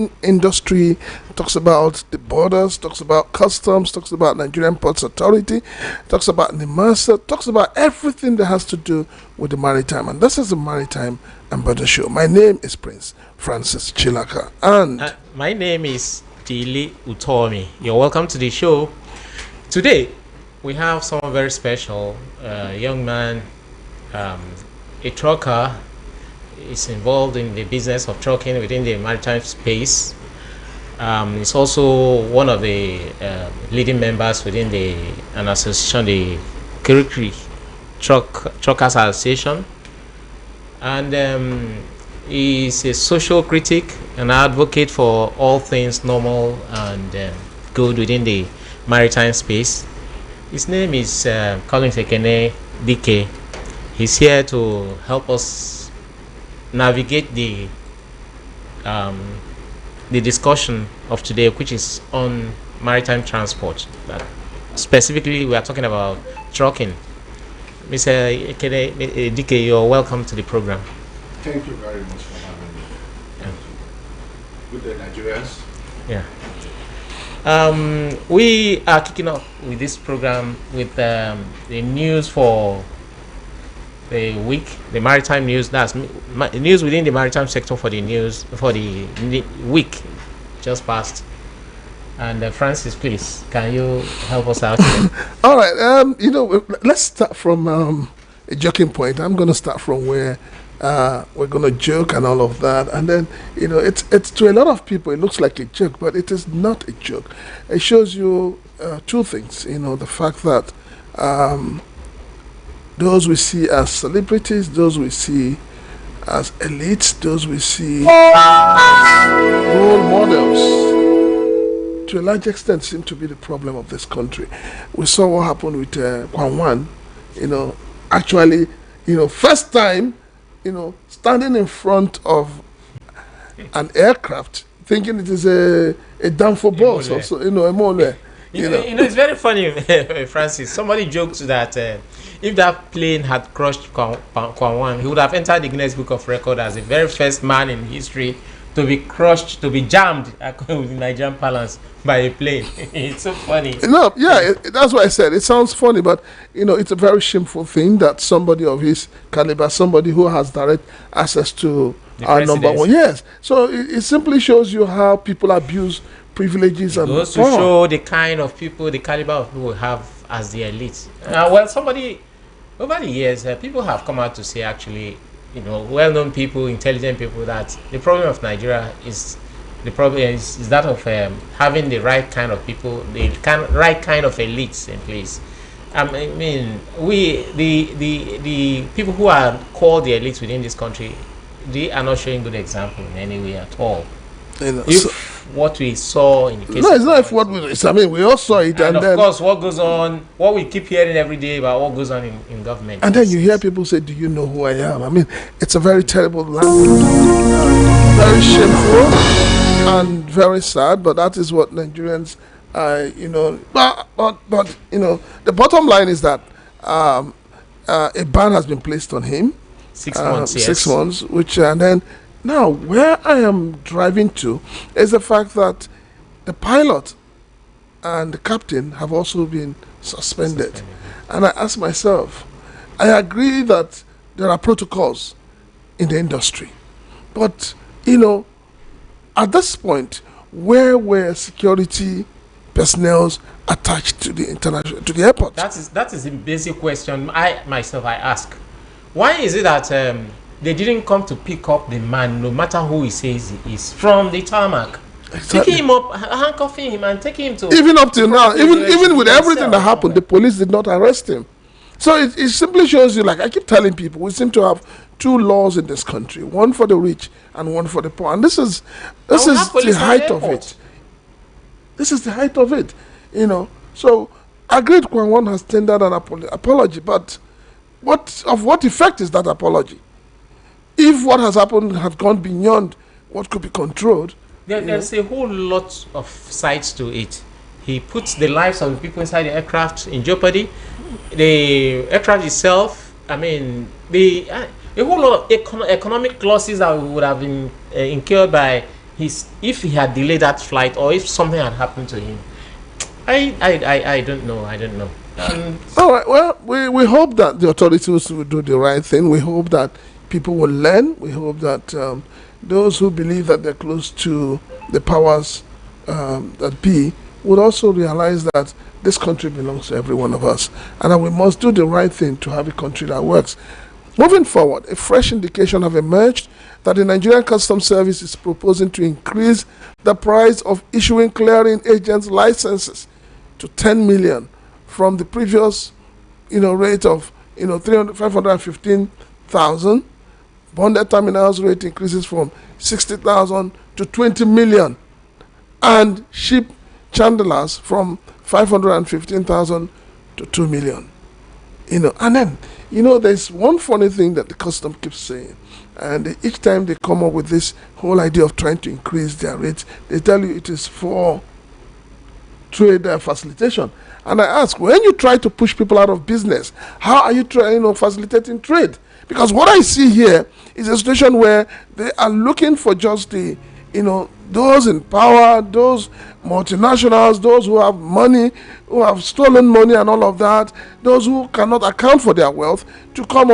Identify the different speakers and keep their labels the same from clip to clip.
Speaker 1: shipping industry, talks about the borders, talks about customs, talks about Nigerian Ports Authority, talks about NIMASA, talks about everything that has to do with the maritime. And this is the Maritime and Border Show. My name is Prince Francis Chilaka. And
Speaker 2: my name is Dili Utomi. You're welcome to the show. Today, we have someone very special, young man, a trucker. Is involved in the business of trucking within the maritime space. He's also one of the leading members within an association, the Kirikiri Truckers Association, and he's a social critic and advocate for all things normal and good within the maritime space. His name is Colin Sekene DK. He's here to help us navigate the discussion of today, which is on maritime transport. Specifically, we are talking about trucking. Mr. DK, you're welcome to the program.
Speaker 3: Thank you very much for having me. Good day, Nigerians.
Speaker 2: Yeah. We are kicking off with this program with the news for the week, the maritime news. That's news within the maritime sector for the week just passed. And Francis, please, can you help us out here?
Speaker 1: all right, let's start from a joking point. I'm going to start from where we're going to joke and all of that, and then it's to a lot of people it looks like a joke, but it is not a joke. It shows you two things. The fact that those we see as celebrities, those we see as elites, those we see as role models, to a large extent seem to be the problem of this country. We saw what happened with Kwan, actually, first time, standing in front of an aircraft, thinking it is a downfall bus, or so, a mole.
Speaker 2: It's very funny, Francis. Somebody joked that if that plane had crushed Kwan, he would have entered the Guinness Book of Record as the very first man in history to be crushed, to be jammed, according to Nigerian parlance, by a plane. It's so funny.
Speaker 1: No, yeah, that's what I said. It sounds funny, but it's a very shameful thing that somebody of his caliber, somebody who has direct access to our number one, yes. So it simply shows you how people abuse privileges and
Speaker 2: goes to show the kind of people, the caliber of people we have as the elite. Somebody over the years, people have come out to say, actually, well-known people, intelligent people, that the problem of Nigeria is that of having the right kind of people, the right kind of elites in place. I mean, the people who are called the elites within this country, they are not showing good example in any way at all. What we saw in the case.
Speaker 1: No, it's not what we. I mean, we all saw it,
Speaker 2: and of course, what goes on, what we keep hearing every day about what goes on in government.
Speaker 1: And then you hear people say, "Do you know who I am?" I mean, it's a very terrible language, very shameful and very sad. But that is what Nigerians, But the bottom line is that a ban has been placed on him.
Speaker 2: 6 months. Yes.
Speaker 1: 6 months, which and then. Now, where I am driving to is the fact that the pilot and the captain have also been suspended. And I ask myself, I agree that there are protocols in the industry. But, at this point, where were security personnel attached to the airport?
Speaker 2: That is the basic question I ask. Why is it that they didn't come to pick up the man, no matter who he says he is, from the tarmac? Exactly. Picking him up, handcuffing him, and taking him to.
Speaker 1: Even up till now, even with everything that happened, the police did not arrest him. So it simply shows you, like I keep telling people, we seem to have two laws in this country: one for the rich and one for the poor. And this is the height of it. This is the height of it, So agreed, Kwan has tendered an apology, but what effect is that apology? If what has happened had gone beyond what could be controlled,
Speaker 2: there's a whole lot of sides to it. He puts the lives of the people inside the aircraft in jeopardy. The aircraft itself, I mean, a whole lot of economic losses that would have been incurred by if he had delayed that flight, or if something had happened to him, I don't know. I don't know.
Speaker 1: All right. Well, we hope that the authorities will do the right thing. We hope that people will learn. We hope that those who believe that they're close to the powers that be would also realize that this country belongs to every one of us, and that we must do the right thing to have a country that works. Moving forward, a fresh indication have emerged that the Nigerian Customs Service is proposing to increase the price of issuing clearing agents licenses to 10 million from the previous, rate of 515,000. Bonded terminals rate increases from 60,000 to 20 million, and ship chandlers from 515,000 to 2 million. And then there's one funny thing that the custom keeps saying, and each time they come up with this whole idea of trying to increase their rates, they tell you it is for trade facilitation. And I ask, when you try to push people out of business, how are you trying, facilitating trade? Because what I see here is a situation where they are looking for just the, those in power, those multinationals, those who have money, who have stolen money and all of that, those who cannot account for their wealth, to come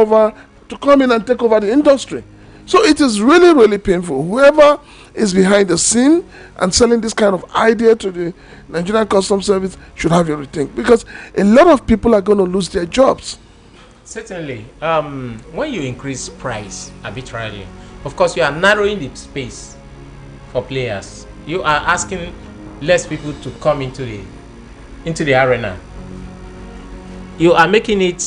Speaker 1: in and take over the industry. So it is really, really painful. Whoever is behind the scene and selling this kind of idea to the Nigerian Customs Service should have a rethink, because a lot of people are going to lose their jobs.
Speaker 2: Certainly. When you increase price arbitrarily, of course you are narrowing the space for players. You are asking less people to come into the arena. You are making it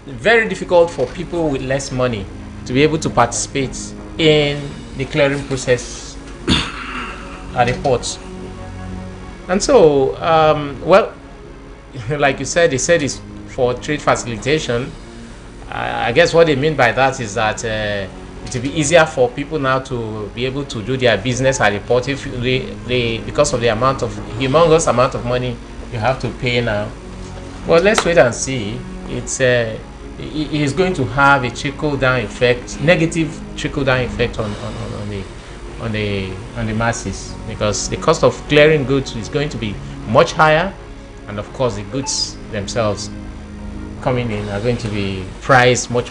Speaker 2: very difficult for people with less money to be able to participate in the clearing process at the ports. And so, like you said, they said it's for trade facilitation. I guess what they mean by that is that it will be easier for people now to be able to do their business at the port if they because of the humongous amount of money you have to pay now. Well, let's wait and see. It is going to have a trickle-down effect, negative trickle-down effect on the masses, because the cost of clearing goods is going to be much higher, and of course the goods themselves coming in are going to be priced much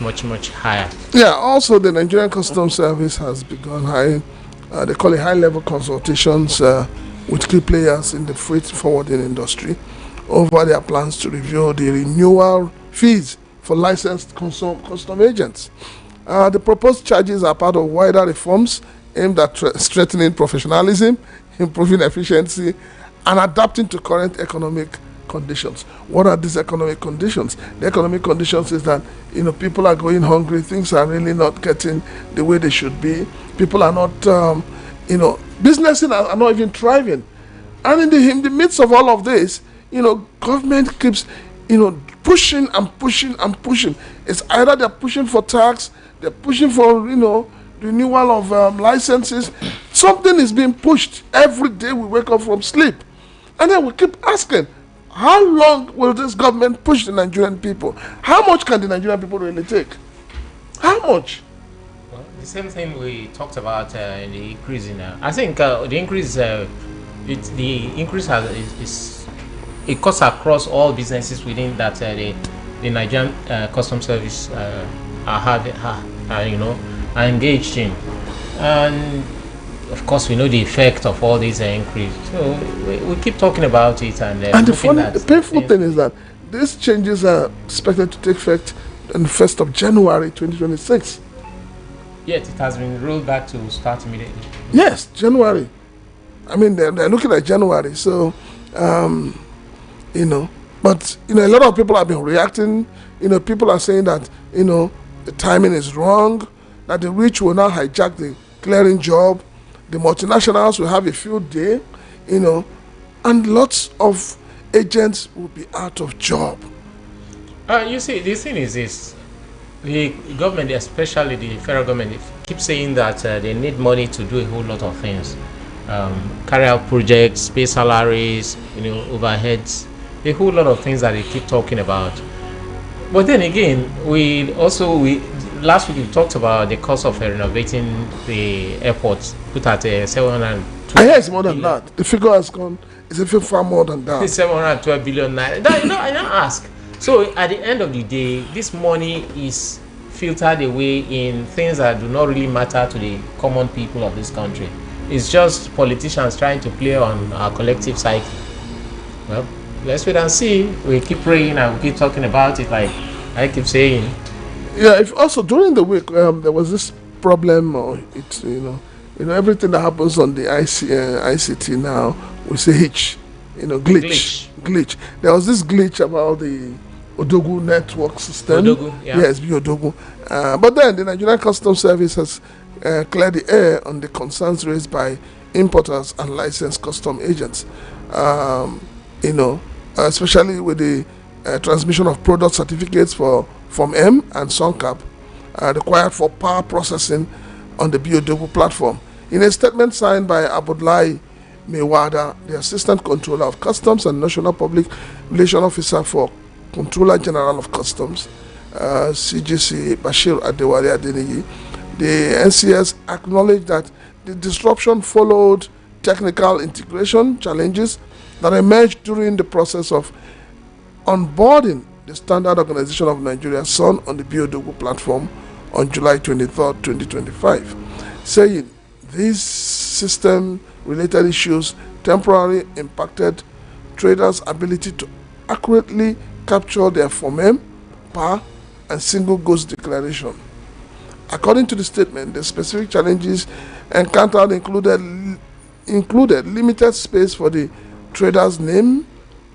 Speaker 2: higher.
Speaker 1: Yeah, also the Nigerian Customs Service has begun they call it high-level consultations with key players in the freight forwarding industry over their plans to review the renewal fees for licensed custom agents. The proposed charges are part of wider reforms aimed at strengthening professionalism, improving efficiency, and adapting to current economic conditions. What are these economic conditions? The economic conditions is that people are going hungry, things are really not getting the way they should be. People are not, businesses are not even thriving. And in the midst of all of this, government keeps, pushing and pushing and pushing. It's either they're pushing for tax, they're pushing for, renewal of licenses. Something is being pushed every day we wake up from sleep. And then we keep asking, how long will this government push the Nigerian people? How much can the Nigerian people really take? How much?
Speaker 2: Well, the same thing we talked about in the increase in. I think the increase it cuts across all businesses within that the Nigerian Customs Service are engaged in, and of course we know the effect of all these increase. So we keep talking about it, and
Speaker 1: the painful thing is that these changes are expected to take effect on the 1st of January 2026.
Speaker 2: Yet it has been rolled back to start immediately.
Speaker 1: Yes, January. I mean, they're looking at January. So, but a lot of people have been reacting. People are saying that the timing is wrong, that the rich will now hijack the clearing job, the multinationals will have a field day, and lots of agents will be out of job.
Speaker 2: You see, the thing is this: the government, especially the federal government, keeps saying that they need money to do a whole lot of things, carry out projects, pay salaries, overheads, a whole lot of things that they keep talking about. But then again, last week we talked about the cost of renovating the airport, put at 700
Speaker 1: I hear it's more than that. The figure has gone. It's even far more than that.
Speaker 2: 712 billion naira. That, I now ask. So at the end of the day, this money is filtered away in things that do not really matter to the common people of this country. It's just politicians trying to play on our collective psyche. Well, let's wait and see. We keep praying and we keep talking about it, like I keep saying.
Speaker 1: Yeah. If also during the week there was this problem, or it's everything that happens on the ICT now, we say hitch, glitch. There was this glitch about the Odogu network system.
Speaker 2: Odogu, yeah.
Speaker 1: Yes, Odogu. But then the Nigerian Customs Service has cleared the air on the concerns raised by importers and licensed custom agents. Especially with the transmission of product certificates from M and SONCAP required for power processing on the Biodogu platform. In a statement signed by Abdullahi Mewada, the Assistant Controller of Customs and National Public Relations Officer for Controller General of Customs, CGC Bashir Adewale Adeniji, the NCS acknowledged that the disruption followed technical integration challenges that emerged during the process of onboarding the Standard Organization of Nigeria (SON) on the Biodogu platform on July 23, 2025, saying these system-related issues temporarily impacted traders' ability to accurately capture their FOMEM, PA, and single goods declaration. According to the statement, the specific challenges encountered included limited space for the trader's name,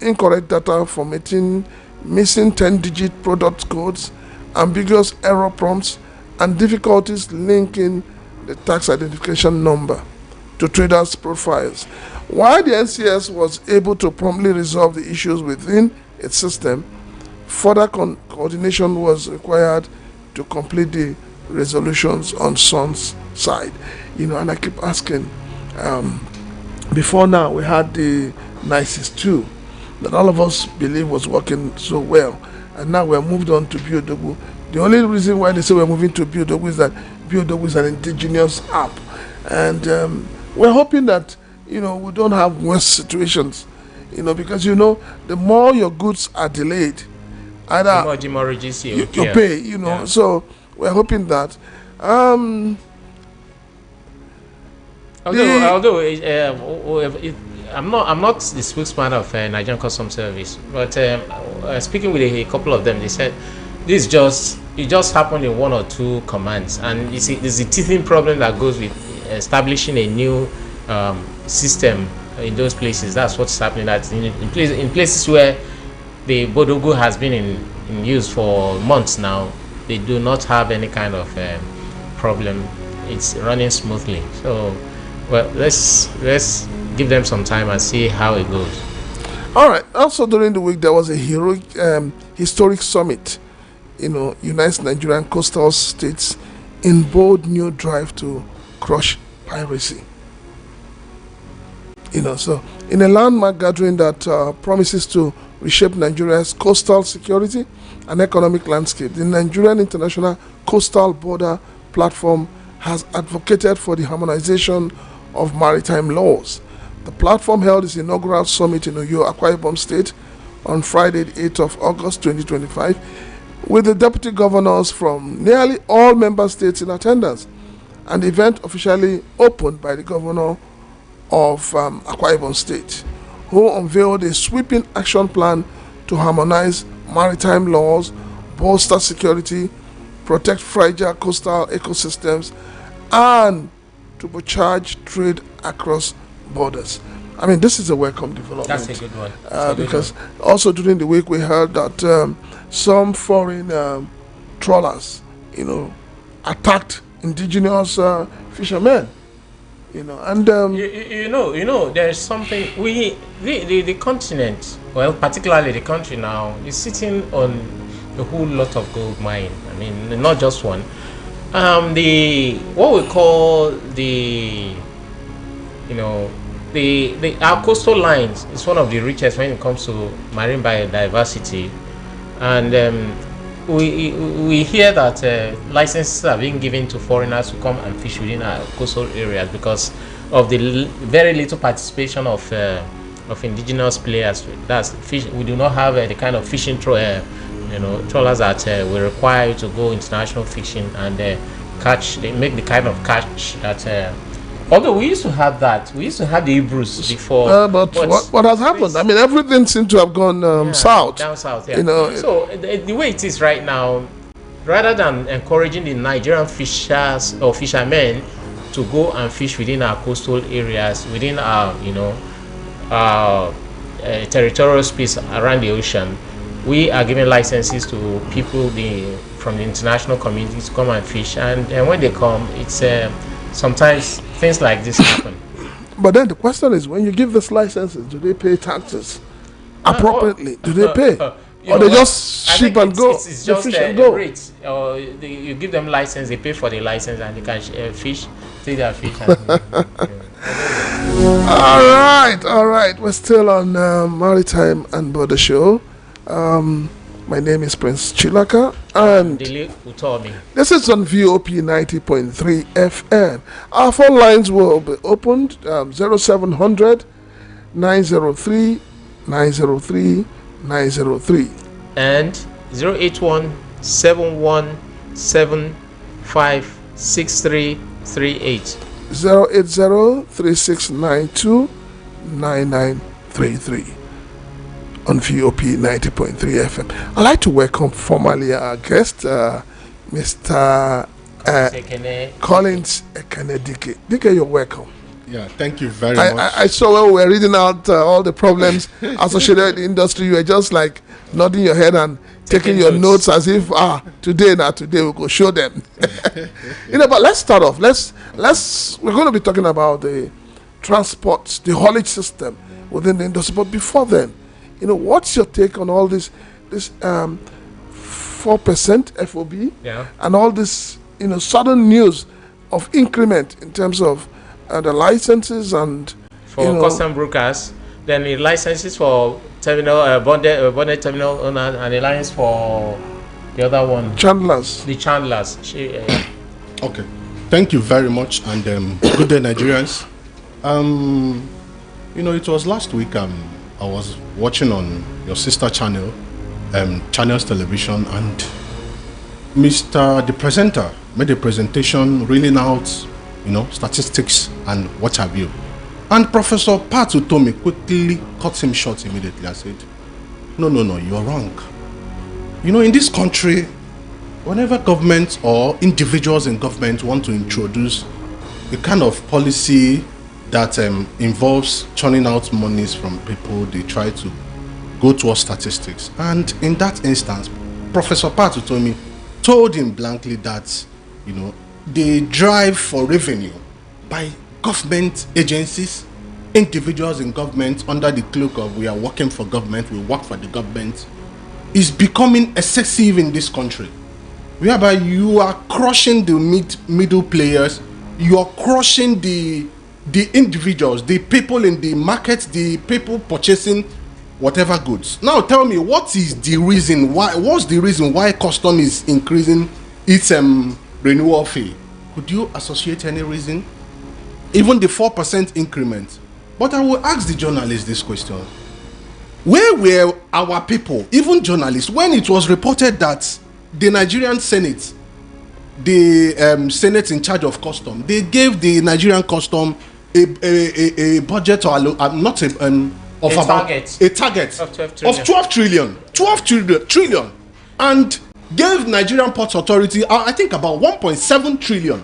Speaker 1: incorrect data formatting, missing 10-digit product codes, ambiguous error prompts, and difficulties linking the tax identification number to traders' profiles. While the NCS was able to promptly resolve the issues within its system, further coordination was required to complete the resolutions on SON's side. And I keep asking, before now we had the NICES 2 that all of us believe was working so well, and now we're moved on to Biodogu. The only reason why they say we're moving to Biodogu is that Biodogu is an indigenous app, and we're hoping that we don't have worse situations, because the more your goods are delayed, either
Speaker 2: the more you
Speaker 1: pay,
Speaker 2: Yeah.
Speaker 1: So we're hoping that.
Speaker 2: I'm not the spokesman of Nigerian Customs Service, but speaking with a couple of them, they said it just happened in one or two commands, and you see, there's a teething problem that goes with establishing a new system in those places. That's what's happening. That in places where the Bodogu has been in use for months now, they do not have any kind of problem. It's running smoothly. So, well, let's give them some time and see how it goes.
Speaker 1: All right. Also during the week, there was a historic summit. Unites Nigerian coastal states in bold new drive to crush piracy. So in a landmark gathering that promises to reshape Nigeria's coastal security and economic landscape, the Nigerian International Coastal Border Platform has advocated for the harmonization of maritime laws. The platform held its inaugural summit in Oyo, Akwa Ibom State on Friday, the 8th of August 2025, with the deputy governors from nearly all member states in attendance, and the event officially opened by the governor of Akwa Ibom State, who unveiled a sweeping action plan to harmonize maritime laws, bolster security, protect fragile coastal ecosystems, and turbocharge trade across borders. I mean, this is a welcome development.
Speaker 2: That's a good one.
Speaker 1: Because also during the week we heard that some foreign trawlers, attacked indigenous fishermen. And
Speaker 2: there's something the continent, well, particularly the country now, is sitting on a whole lot of gold mine. I mean, not just one. What we call our coastal lines is one of the richest when it comes to marine biodiversity, and we hear that licenses are being given to foreigners to come and fish within our coastal areas because of the very little participation of indigenous players. That's fish. We do not have the kind of fishing trawlers that we require you to go international fishing and catch. They make the kind of catch that. Although we used to have that, we used to have the Hebrews before.
Speaker 1: But what has happened? I mean, everything seems to have gone south.
Speaker 2: Down south, yeah.
Speaker 1: You know,
Speaker 2: so the way it is right now, rather than encouraging the Nigerian fishers or fishermen to go and fish within our coastal areas, within our territorial space around the ocean, we are giving licenses to people from the international community to come and fish, and when they come, it's sometimes things like this happen.
Speaker 1: But then the question is, when you give these licenses, do they pay taxes appropriately? Do they pay? Or they just ship and go?
Speaker 2: It's just the rates. You give them license, they pay for the license, and they can fish, take their fish.
Speaker 1: All right. We're still on Maritime and Border Show. My name is Prince Chilaka, and this is on VOP 90.3 FM. Our phone lines will be opened 0700 903 903 903
Speaker 2: and 081 717563338
Speaker 1: 080 3692 9933 on VOP 90.3 FM. I'd like to welcome formally our guest, Mr. Collins Ekenedike. Dike, you're welcome.
Speaker 4: Yeah, thank you very much.
Speaker 1: I saw when we were reading out all the problems associated with the industry, you were just like nodding your head and taking your notes as if today we go show them. But let's start off. We're going to be talking about the transport, the haulage system within the industry. But before then, what's your take on all this 4% FOB and all this sudden news of increment in terms of the licenses and
Speaker 2: for custom brokers, then the licenses for terminal bonded terminal owners, and the license for the other one,
Speaker 1: chandlers.
Speaker 2: The chandlers.
Speaker 4: Okay, thank you very much, and good day, Nigerians. It was last week. I was watching on your sister channel, Channels Television, and the presenter made a presentation reeling out, statistics and what have you. And Professor Patu Tomi quickly cut him short immediately and said, No, you're wrong. In this country, whenever government or individuals in government want to introduce a kind of policy that involves churning out monies from people, they try to go towards statistics. And in that instance, Professor Patu Tomi told him blankly that, they drive for revenue by government agencies, individuals in government under the cloak of we are working for government, we work for the government, is becoming excessive in this country, whereby you are crushing the middle players, you are crushing the individuals, the people in the market, the people purchasing whatever goods. Now tell me, what's the reason why custom is increasing its renewal fee? Could you associate any reason? Even the 4% increment. But I will ask the journalists this question. Where were our people, even journalists, when it was reported that the Nigerian Senate, the Senate in charge of custom, they gave the Nigerian custom a budget or not a target of 12 trillion and gave Nigerian Ports Authority I think about 1.7 trillion.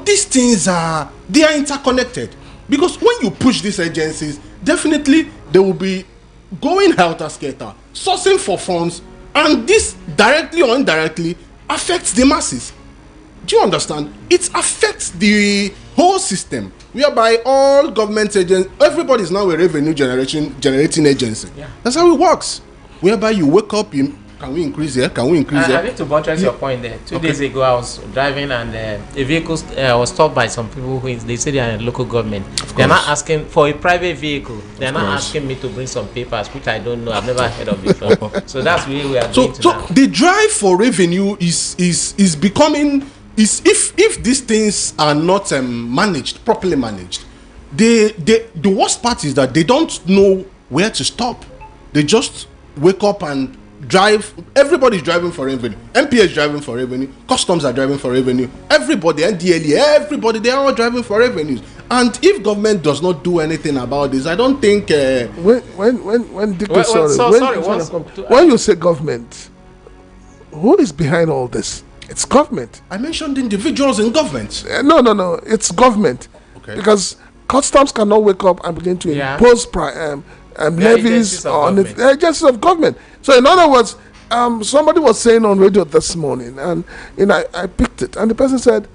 Speaker 4: These things are interconnected, because when you push these agencies, definitely they will be going helter-skelter, sourcing for funds, and this directly or indirectly affects the masses. Do you understand? It affects the whole system, whereby all government agents, everybody is now a revenue generating agency. Yeah. That's how it works. Whereby you wake up, can we increase here? Can we increase here?
Speaker 2: I need to buttress your point there. Two days ago, I was driving and a vehicle was stopped by some people who they say they are in local government. They're not asking for a private vehicle. They're not asking me to bring some papers, which I don't know. I've never heard of before. So that's really where we are going to now.
Speaker 4: The drive for revenue is becoming is if these things are not managed properly managed, the worst part is that they don't know where to stop. They just wake up and drive. Everybody's driving for revenue. MPA is driving for revenue. Customs are driving for revenue. Everybody, NDLE, everybody, they are all driving for revenues. And if government does not do anything about this, I don't think.
Speaker 1: When you say government, who is behind all this? It's government.
Speaker 4: I mentioned individuals in government.
Speaker 1: No. It's government.
Speaker 4: Okay.
Speaker 1: Because customs cannot wake up and begin to impose levies on the agencies of government. So, in other words, somebody was saying on radio this morning, and I picked it, and the person said,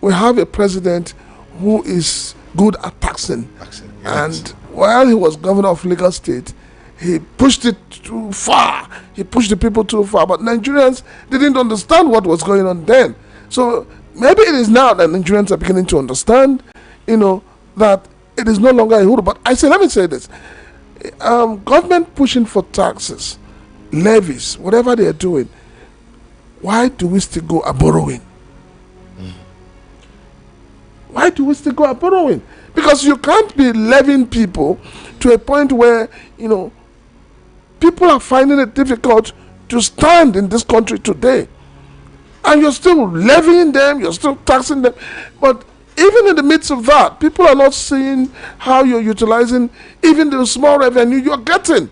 Speaker 1: we have a president who is good at taxing.
Speaker 4: Yes.
Speaker 1: And while he was governor of Lagos State, he pushed it too far. He pushed the people too far. But Nigerians didn't understand what was going on then. So maybe it is now that Nigerians are beginning to understand, that it is no longer a hoodoo. But let me say this. Government pushing for taxes, levies, whatever they are doing, why do we still go a borrowing? Why do we still go a borrowing? Because you can't be levying people to a point where, people are finding it difficult to stand in this country today. And you're still levying them, you're still taxing them. But even in the midst of that, people are not seeing how you're utilizing even the small revenue you're getting.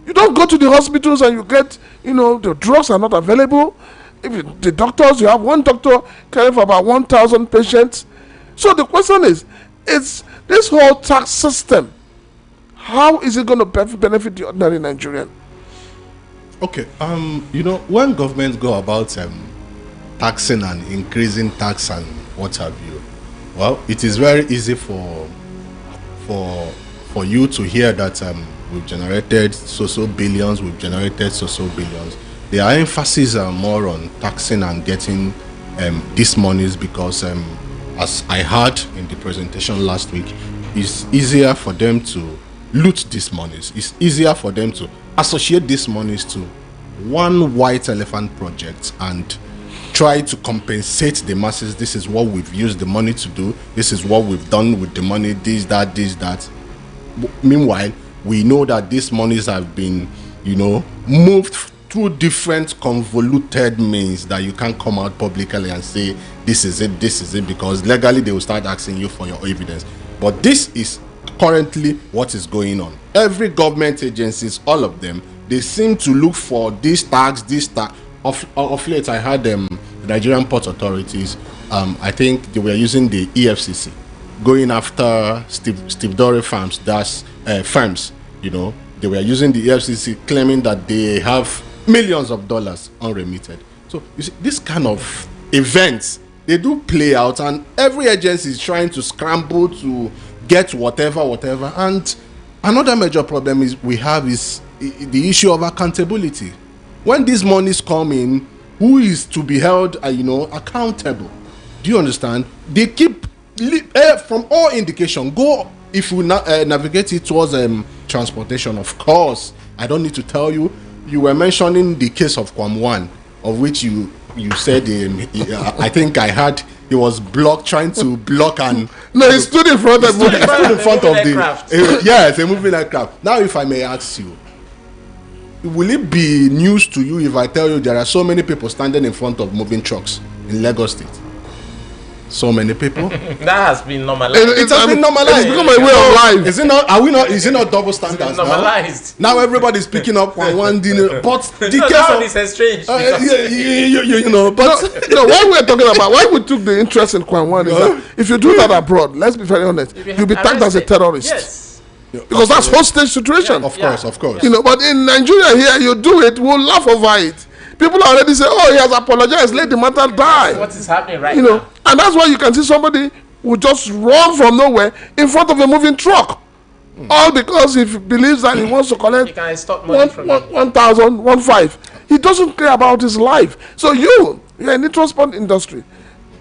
Speaker 1: You don't go to the hospitals and you get, the drugs are not available. The doctors, you have one doctor caring for about 1,000 patients. So the question is, it's this whole tax system, how is it going to benefit the ordinary Nigerian?
Speaker 4: Okay, when governments go about taxing and increasing tax and what have you, well, it is very easy for you to hear that we've generated so billions, we've generated so billions. Their emphasis are more on taxing and getting these monies because, as I heard in the presentation last week, it's easier for them to loot these monies. It's easier for them to associate these monies to one white elephant project and try to compensate the masses. This is what we've used the money to do. This is what we've done with the money. This, that. Meanwhile, we know that these monies have been, moved through different convoluted means that you can't come out publicly and say this is it, because legally they will start asking you for your evidence. But this is currently what is going on. Every government agencies, all of them, they seem to look for this tax. Of late, I heard the Nigerian Port Authorities, I think they were using the EFCC, going after Steve Dorey firms, they were using the EFCC, claiming that they have millions of dollars unremitted. So you see, this kind of events, they do play out, and every agency is trying to scramble to get whatever. And another major problem we have is the issue of accountability. When these monies come in, who is to be held accountable? Do you understand? They keep from all indication, if we navigate it towards transportation. Of course, I don't need to tell you. You were mentioning the case of Kwam, of which you said I think I heard he was trying to block and
Speaker 1: he stood in front of
Speaker 4: a moving aircraft. Now, if I may ask you, will it be news to you if I tell you there are so many people standing in front of moving trucks in Lagos State? So many people.
Speaker 2: That has been normalized.
Speaker 4: It has been normalized.
Speaker 1: It's become a way of life.
Speaker 4: Is it not? Are we not? Is it not double standards
Speaker 2: normalized
Speaker 4: now? Now everybody's picking up one dinner. But the
Speaker 2: case is strange.
Speaker 4: But
Speaker 1: what we're talking about, why we took the interest in Kwan is that if you do that abroad, let's be very honest, you'll be tagged as a terrorist.
Speaker 2: Yes.
Speaker 1: Because that's hostage situation.
Speaker 4: Of course.
Speaker 1: But in Nigeria here, you do it, we'll laugh over it. People already say, "Oh, he has apologized. Let the matter die."
Speaker 2: What is happening right now?
Speaker 1: And that's why you can see somebody who just run from nowhere in front of a moving truck, all because he believes that he wants to collect 1,000, 1,500. He doesn't care about his life. So you're in the transport industry.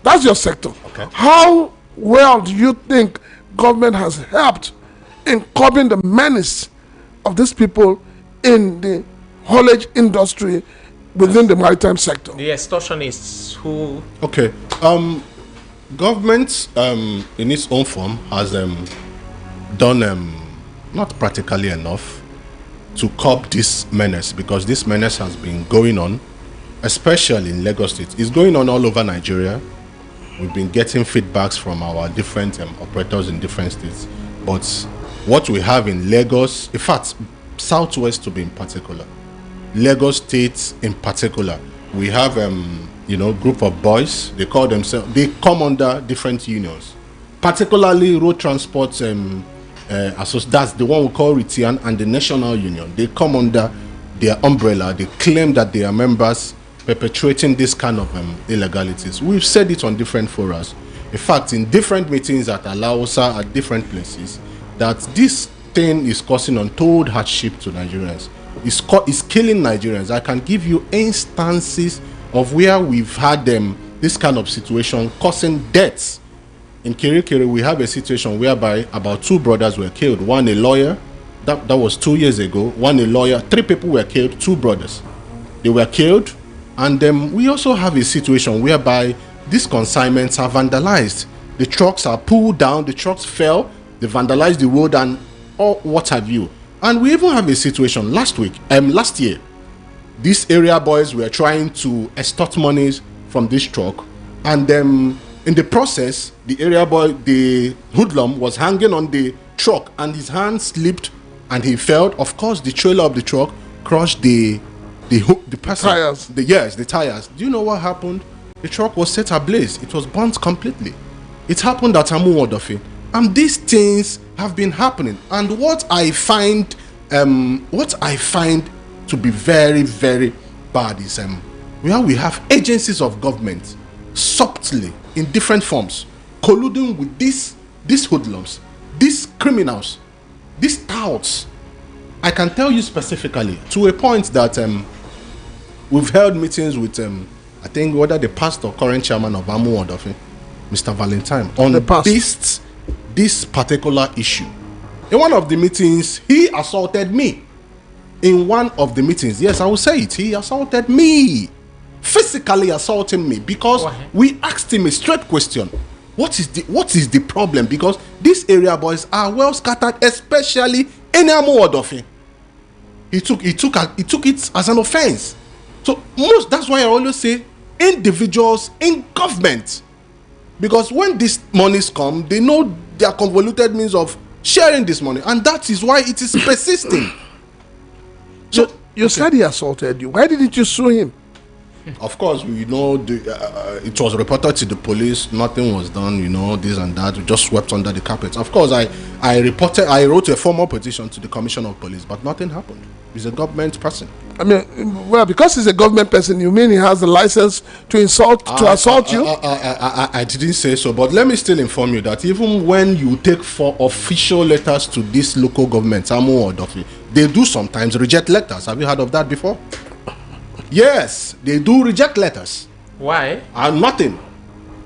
Speaker 1: That's your sector.
Speaker 4: Okay.
Speaker 1: How well do you think government has helped in curbing the menace of these people in the haulage industry within the maritime sector.
Speaker 2: The extortionists who...
Speaker 4: Okay. Government, in its own form, has done not practically enough to curb this menace, because this menace has been going on, especially in Lagos State. It's going on all over Nigeria. We've been getting feedbacks from our different operators in different states. But what we have in Lagos, in fact, Southwest to be in particular, Lagos State in particular, we have group of boys. They call themselves, they come under different unions, particularly road transport that's the one we call Ritian, and the National Union. They come under their umbrella. They claim that they are members perpetuating this kind of illegalities. We've said it on different forums. In fact, in different meetings at Alausa, at different places, that this thing is causing untold hardship to Nigerians. It's killing Nigerians. I can give you instances of where we've had this kind of situation causing deaths. In Kirikiri, we have a situation whereby about 2 brothers were killed. One a lawyer, that was 2 years ago. One a lawyer, 3 people were killed, 2 brothers. They were killed. And we also have a situation whereby these consignments are vandalized. The trucks are pulled down, the trucks fell, they vandalized the road and what have you. And we even have a situation last year. These area boys were trying to extort monies from this truck, and in the process, the area boy, the hoodlum, was hanging on the truck, and his hand slipped and he fell. Of course, the trailer of the truck crushed the person.
Speaker 1: Tires.
Speaker 4: The tires. Do you know what happened? The truck was set ablaze. It was burnt completely. It happened at Amuwodofe. And these things have been happening. And what I find to be very, very bad is where we have agencies of government subtly in different forms colluding with these hoodlums, these criminals, these touts. I can tell you specifically to a point that we've held meetings with I think whether the past or current chairman of Amuwodofe, Mr. Valentine, on this particular issue. In one of the meetings, he assaulted me. In one of the meetings, yes, I will say it, he assaulted me, physically assaulting me, because we asked him a straight question. What is the problem? Because these area boys are well scattered, especially in Amuwodofe. He took it as an offense. So that's why I always say individuals in government, because when these monies come, they know their convoluted means of sharing this money, and that is why it is persisting.
Speaker 1: So you said he assaulted you. Why didn't you sue him?
Speaker 4: Of course, we know it was reported to the police. Nothing was done. This and that. We just swept under the carpet. Of course, I wrote a formal petition to the Commissioner of Police, but nothing happened. He's a government person.
Speaker 1: I mean, well, because he's a government person, you mean he has the license to assault you?
Speaker 4: I didn't say so, but let me still inform you that even when you take 4 official letters to this local government, Amuwodofe, they do sometimes reject letters. Have you heard of that before? Yes, they do reject letters.
Speaker 2: Why?
Speaker 4: Nothing.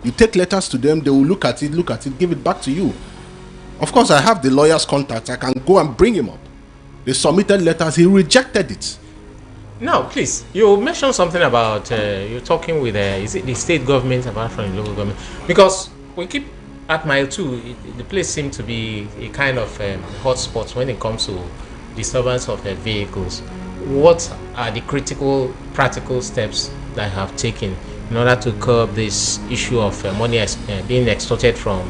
Speaker 4: You take letters to them, they will look at it, give it back to you. Of course, I have the lawyer's contact. I can go and bring him up. They submitted letters, he rejected it.
Speaker 2: Now, please, you mentioned something about you're talking with is it the state government apart from the local government? Because we keep at Mile 2, the place seems to be a kind of hotspot when it comes to disturbance of vehicles. What are the critical, practical steps that you have taken in order to curb this issue of money being extorted from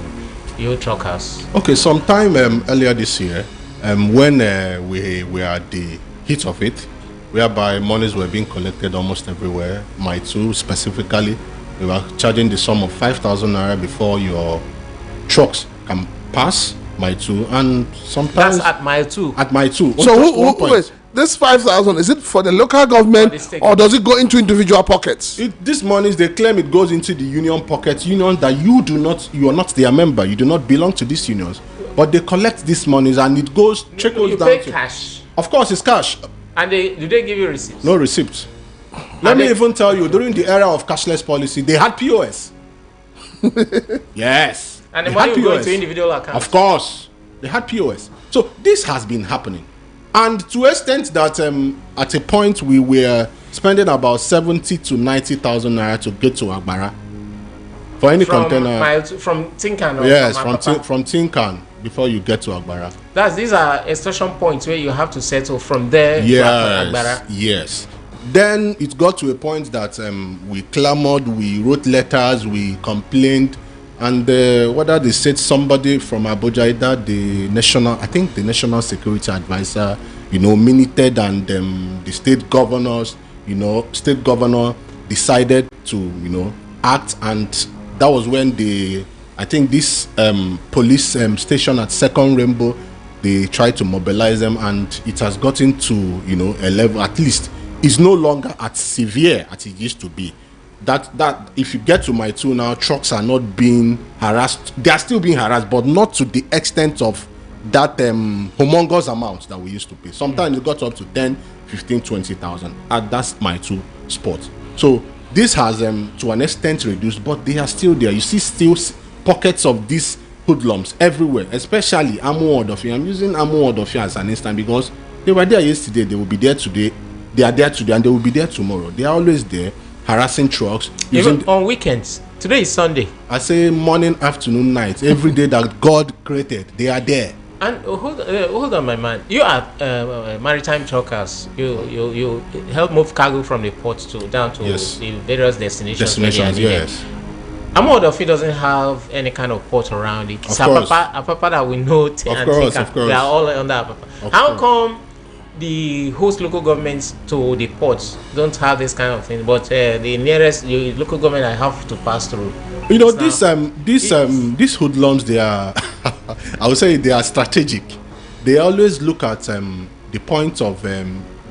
Speaker 2: you truckers? Okay,
Speaker 4: sometime earlier this year, when we were at the heat of it, whereby monies were being collected almost everywhere, Mile 2 specifically, we were charging the sum of 5,000 naira before your trucks can pass Mile 2, and sometimes
Speaker 2: that's at Mile 2.
Speaker 4: At Mile 2.
Speaker 1: So wait, this 5,000, is it for the local government or does it go into individual pockets?
Speaker 4: This monies, they claim it goes into the union pockets, unions that you are not their member, you do not belong to these unions, but they collect these monies and it trickles down.
Speaker 2: You pay cash.
Speaker 4: Of course, it's cash.
Speaker 2: And do they give you receipts?
Speaker 4: No receipts. Let me even tell you, during the era of cashless policy, they had POS. Yes.
Speaker 2: And the money will go into individual accounts.
Speaker 4: Of course. They had POS. So this has been happening. And to an extent that at a point we were spending about 70 to 90,000 naira to get to Agbara for any container.
Speaker 2: From Tinkan.
Speaker 4: Yes, from Tinkan before you get to Agbara.
Speaker 2: These are extraction points where you have to settle from there.
Speaker 4: Yes,
Speaker 2: to Agbara.
Speaker 4: yes. Then it got to a point that we clamored, we wrote letters, we complained, and whether they said somebody from Abuja, either the national security advisor, minuted, and the state governors, state governor decided to, act, and that was when this police station at Second Rainbow, they tried to mobilize them, and it has gotten to, a level, at least, it's no longer as severe as it used to be. That if you get to my two now, trucks are not being harassed. They are still being harassed, but not to the extent of that humongous amount that we used to pay. Sometimes it got up to 10, 15, 20,000. And that's my two spots. So this has to an extent reduced, but they are still there. You see still pockets of these hoodlums everywhere, especially Amu Odofia. I'm using Amu Odofia as an instance because they were there yesterday, they will be there today. They are there today and they will be there tomorrow. They are always there harassing trucks.
Speaker 2: Even on weekends. Today is Sunday.
Speaker 4: I say morning, afternoon, night. Every day that God created, they are there.
Speaker 2: And hold on, my man. You are maritime truckers. You help move cargo from the port down to the various destinations.
Speaker 4: Yes.
Speaker 2: Amodofi doesn't have any kind of port around it. It's Apapa that we know.
Speaker 4: Of course.
Speaker 2: They are all under Apapa. How come the host local governments to the ports don't have this kind of thing, but the nearest local government I have to pass through?
Speaker 4: These hoodlums, they are I would say they are strategic. They always look at the point of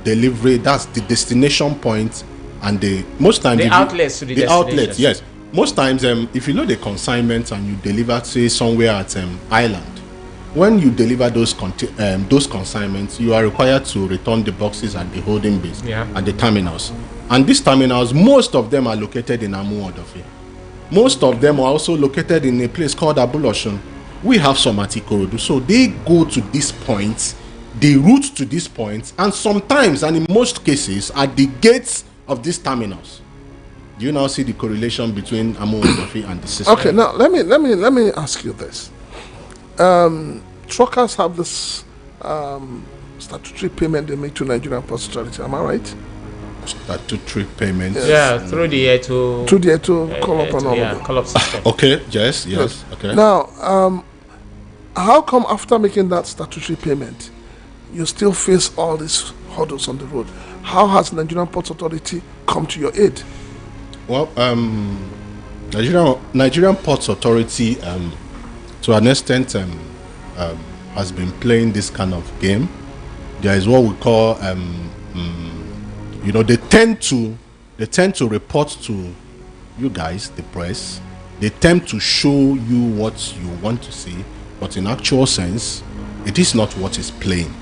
Speaker 4: delivery, that's the destination point, and most times
Speaker 2: the outlets to the
Speaker 4: outlets. Yes, most times if you load the consignment and you deliver, say, somewhere at island, when you deliver those consignments, you are required to return the boxes at the holding base, at the terminals. And these terminals, most of them are located in Amu Odofi. Most of them are also located in a place called Abuloshun. We have some at Ikorodu. So they go to this point, they route to this point, and sometimes, and in most cases, at the gates of these terminals. Do you now see the correlation between Amu Odofi and the system?
Speaker 1: Okay, now let me ask you this. Truckers have this statutory payment they make to Nigerian Ports Authority. Am I right?
Speaker 4: Statutory payment.
Speaker 2: Yes. Through the
Speaker 1: Eto call-up and all of that.
Speaker 2: Call-up system.
Speaker 4: Okay. Yes. Okay.
Speaker 1: Now, how come after making that statutory payment, you still face all these hurdles on the road? How has Nigerian Ports Authority come to your aid?
Speaker 4: Well, Nigerian Ports Authority, to an extent, has been playing this kind of game. There is what we call, they tend to report to you guys, the press. They tend to show you what you want to see, but in actual sense, it is not what is playing.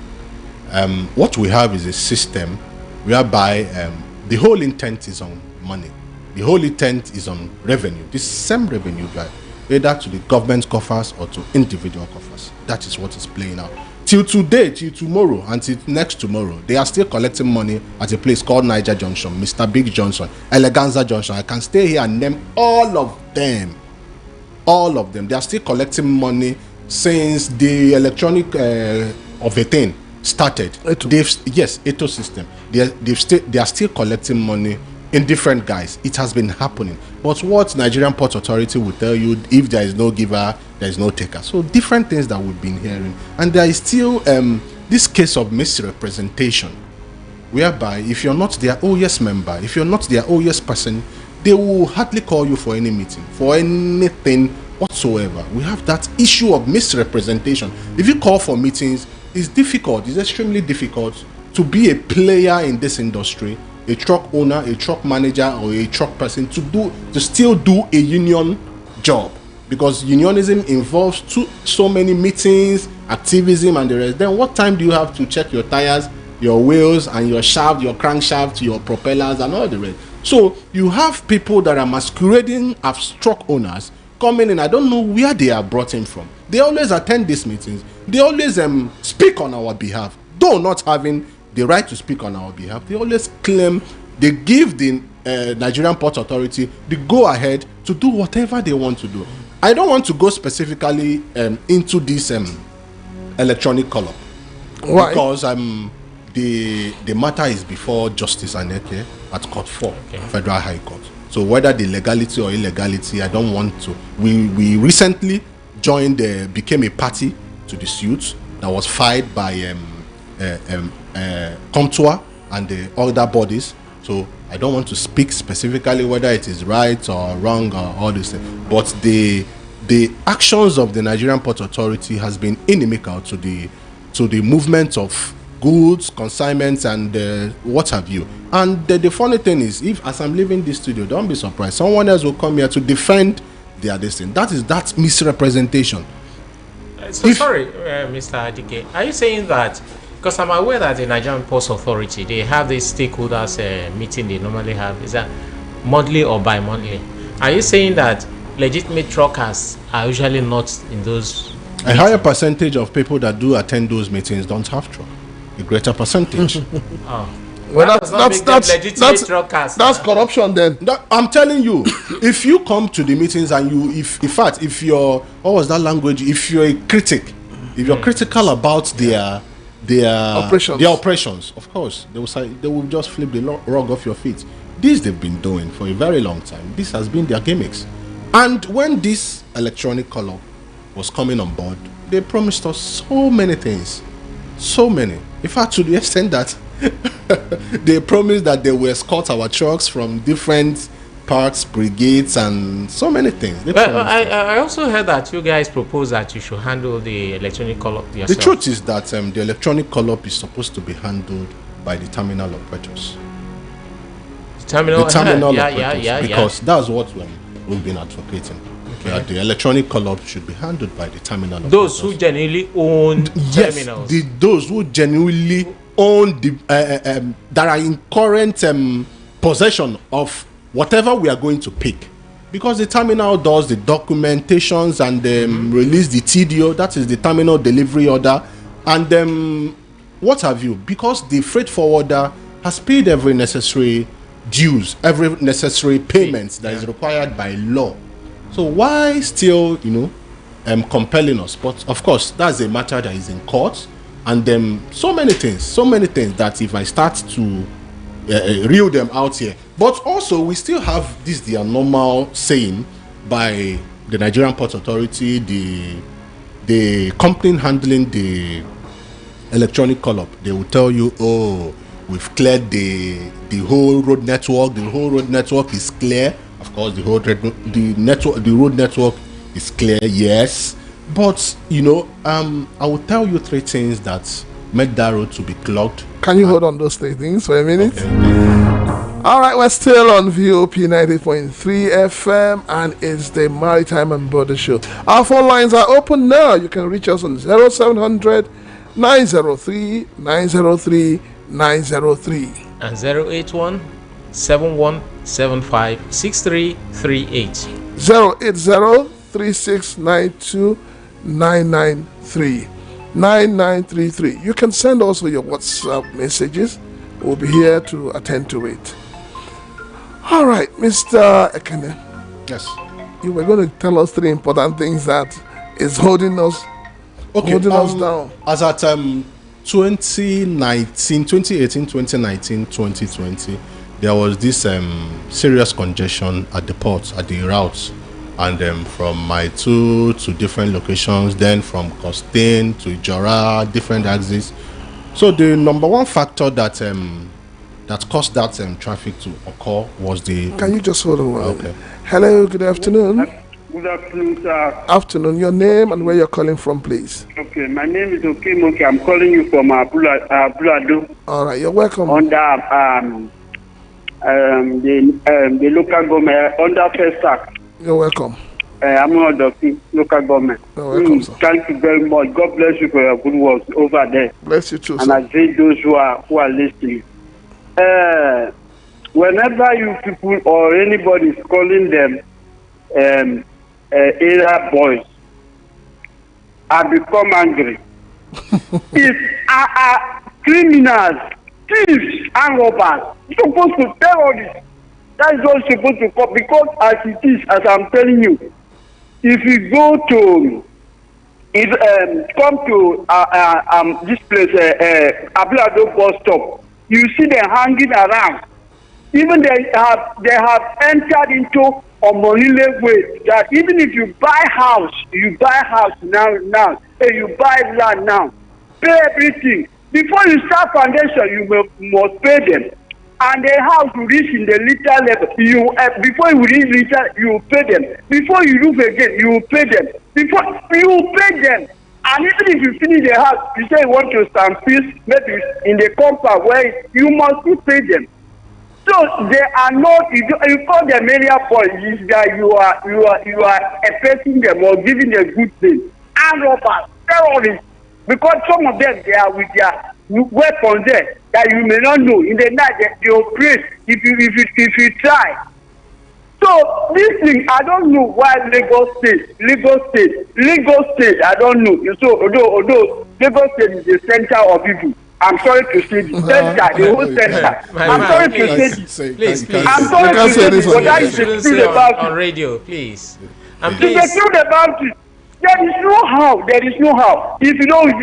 Speaker 4: What we have is a system whereby the whole intent is on money. The whole intent is on revenue. This same revenue, either to the government coffers or to individual coffers. That is what is playing out. Till today, till tomorrow, until next tomorrow, they are still collecting money at a place called Niger Junction, Mr. Big Johnson, Eleganza Junction. I can stay here and name all of them. All of them. They are still collecting money since the electronic of a thing started. Eto system. They are still collecting money in different guys. It has been happening. But what Nigerian Port Authority will tell you, if there is no giver, there is no taker. So different things that we've been hearing. And there is still this case of misrepresentation, whereby if you're not their OES member, if you're not their OES person, they will hardly call you for any meeting, for anything whatsoever. We have that issue of misrepresentation. If you call for meetings, it's difficult. It's extremely difficult to be a player in this industry, a truck owner, a truck manager, or a truck person to still do a union job, because unionism involves so many meetings, activism, and the rest. Then what time do you have to check your tires, your wheels, and your shaft, your crankshaft, your propellers, and all the rest? So you have people that are masquerading as truck owners coming in. I don't know where they are brought in from. They always attend these meetings. They always speak on our behalf, though not having the right to speak on our behalf. They always claim they give the Nigerian Port Authority the go-ahead to do whatever they want to do. I don't want to go specifically into this electronic column.
Speaker 1: Why?
Speaker 4: Because the matter is before Justice Aneke at Court 4, Federal High Court. So whether the legality or illegality, I don't want to. We recently became a party to the suit that was filed by Comtua and the other bodies. So I don't want to speak specifically whether it is right or wrong or all this thing. But the actions of the Nigerian Port Authority has been inimical to the movement of goods, consignments, and what have you. And the funny thing is, if as I'm leaving this studio, don't be surprised, someone else will come here to defend their destiny. That's misrepresentation.
Speaker 2: Sorry, Mr. Adike, are you saying that, because I'm aware that the Nigerian Ports Authority, they have this stakeholders meeting they normally have, is that monthly or bi-monthly? Are you saying that legitimate truckers are usually not in those
Speaker 4: meetings? A higher percentage of people that do attend those meetings don't have truck. A greater percentage.
Speaker 1: Well, that's corruption then.
Speaker 4: I'm telling you, if you come to the meetings and if you're, what was that language? If you're a critic, if you're critical about their operations, of course, they will just flip the rug off your feet. This they've been doing for a very long time. This has been their gimmicks. And when this electronic color was coming on board, they promised us so many things. So many. In fact, to the extent that they promised that they will escort our trucks from different parks, brigades, and so many things.
Speaker 2: I also heard that you guys proposed that you should handle the electronic call-up yourself.
Speaker 4: The truth is that the electronic call-up is supposed to be handled by the terminal operators.
Speaker 2: The terminal
Speaker 4: operators, because that's what we've been advocating. Okay. That the electronic call-up should be handled by the terminal
Speaker 2: those
Speaker 4: operators.
Speaker 2: Who genuinely own terminals.
Speaker 4: Those who genuinely own that are in current possession of whatever we are going to pick, because the terminal does the documentations and release the TDO, that is the terminal delivery order, and what have you, because the freight forwarder has paid every necessary dues, every necessary payments that is required by law. So why still compelling us? But of course that's a matter that is in court. And so many things that if I start to reel them out here. But also we still have this their normal saying by the Nigerian Port Authority, the company handling the electronic call-up. They will tell you, oh, we've cleared the whole road network. The whole road network is clear. Of course, the road network is clear. Yes. But I will tell you three things that made that road to be clogged.
Speaker 1: Can you hold on those three things for a minute?
Speaker 4: Okay.
Speaker 1: All right, we're still on VOP 90.3 FM, and it's the Maritime and Border Show. Our phone lines are open now. You can reach us on 0700 903 903 903
Speaker 2: and 081 7175 6338
Speaker 1: 080 3692 993 9933. You can send also your WhatsApp messages. We'll be here to attend to it. All right, Mr. Ekene.
Speaker 4: Yes.
Speaker 1: You were going to tell us three important things that is holding us down.
Speaker 4: As at 2018, 2019, 2020, there was this serious congestion at the ports, at the routes. And from my two to different locations, then from Costain to Ijora, different exits. So the number one factor that caused that traffic to occur was the...
Speaker 1: Can you just hold on?
Speaker 4: Okay.
Speaker 1: Hello, good afternoon.
Speaker 5: Good afternoon, sir.
Speaker 1: Afternoon. Your name and where you're calling from, please.
Speaker 5: Okay, my name is Okemoke. I'm calling you from Bulado.
Speaker 1: All right, you're welcome.
Speaker 5: Under the local government, under First Act.
Speaker 1: You're welcome.
Speaker 5: I'm on the local government.
Speaker 1: You're welcome, sir.
Speaker 5: Thank you very much. God bless you for your good work over there.
Speaker 1: Bless you too,
Speaker 5: and
Speaker 1: sir.
Speaker 5: I say those who are listening. Whenever you people or anybody is calling them area boys, I become angry. If criminals thieves and robbers. You're supposed to terrorists. That is what supposed to come, because as it is, as I'm telling you, if you go to, come to this place, Ablado bus stop, you see them hanging around. Even they have entered into a money way that even if you buy house now, and you buy land now, pay everything. Before you start foundation, you must pay them. And the house will reach in the little level. Before you reach little, you pay them. Before you roof again, you pay them. Before you pay them. And even if you finish the house, you say you want to stand peace, maybe in the compound where you must still pay them. So they are not. You call them area boys. Is that you are affecting them or giving them good thing. And robbers, terrorists, because some of them they are with their weapons there that you may not know. In the night they operate if you try. So this thing, I don't know why Lagos State, I don't know. So although Lagos State is the center of evil, I'm sorry to say the center, the whole center. I'm sorry to say this.
Speaker 2: Please.
Speaker 5: I'm sorry to say this, but that is the truth about it.
Speaker 2: On radio, please. And
Speaker 5: It's the truth about it. There is no how. If you don't,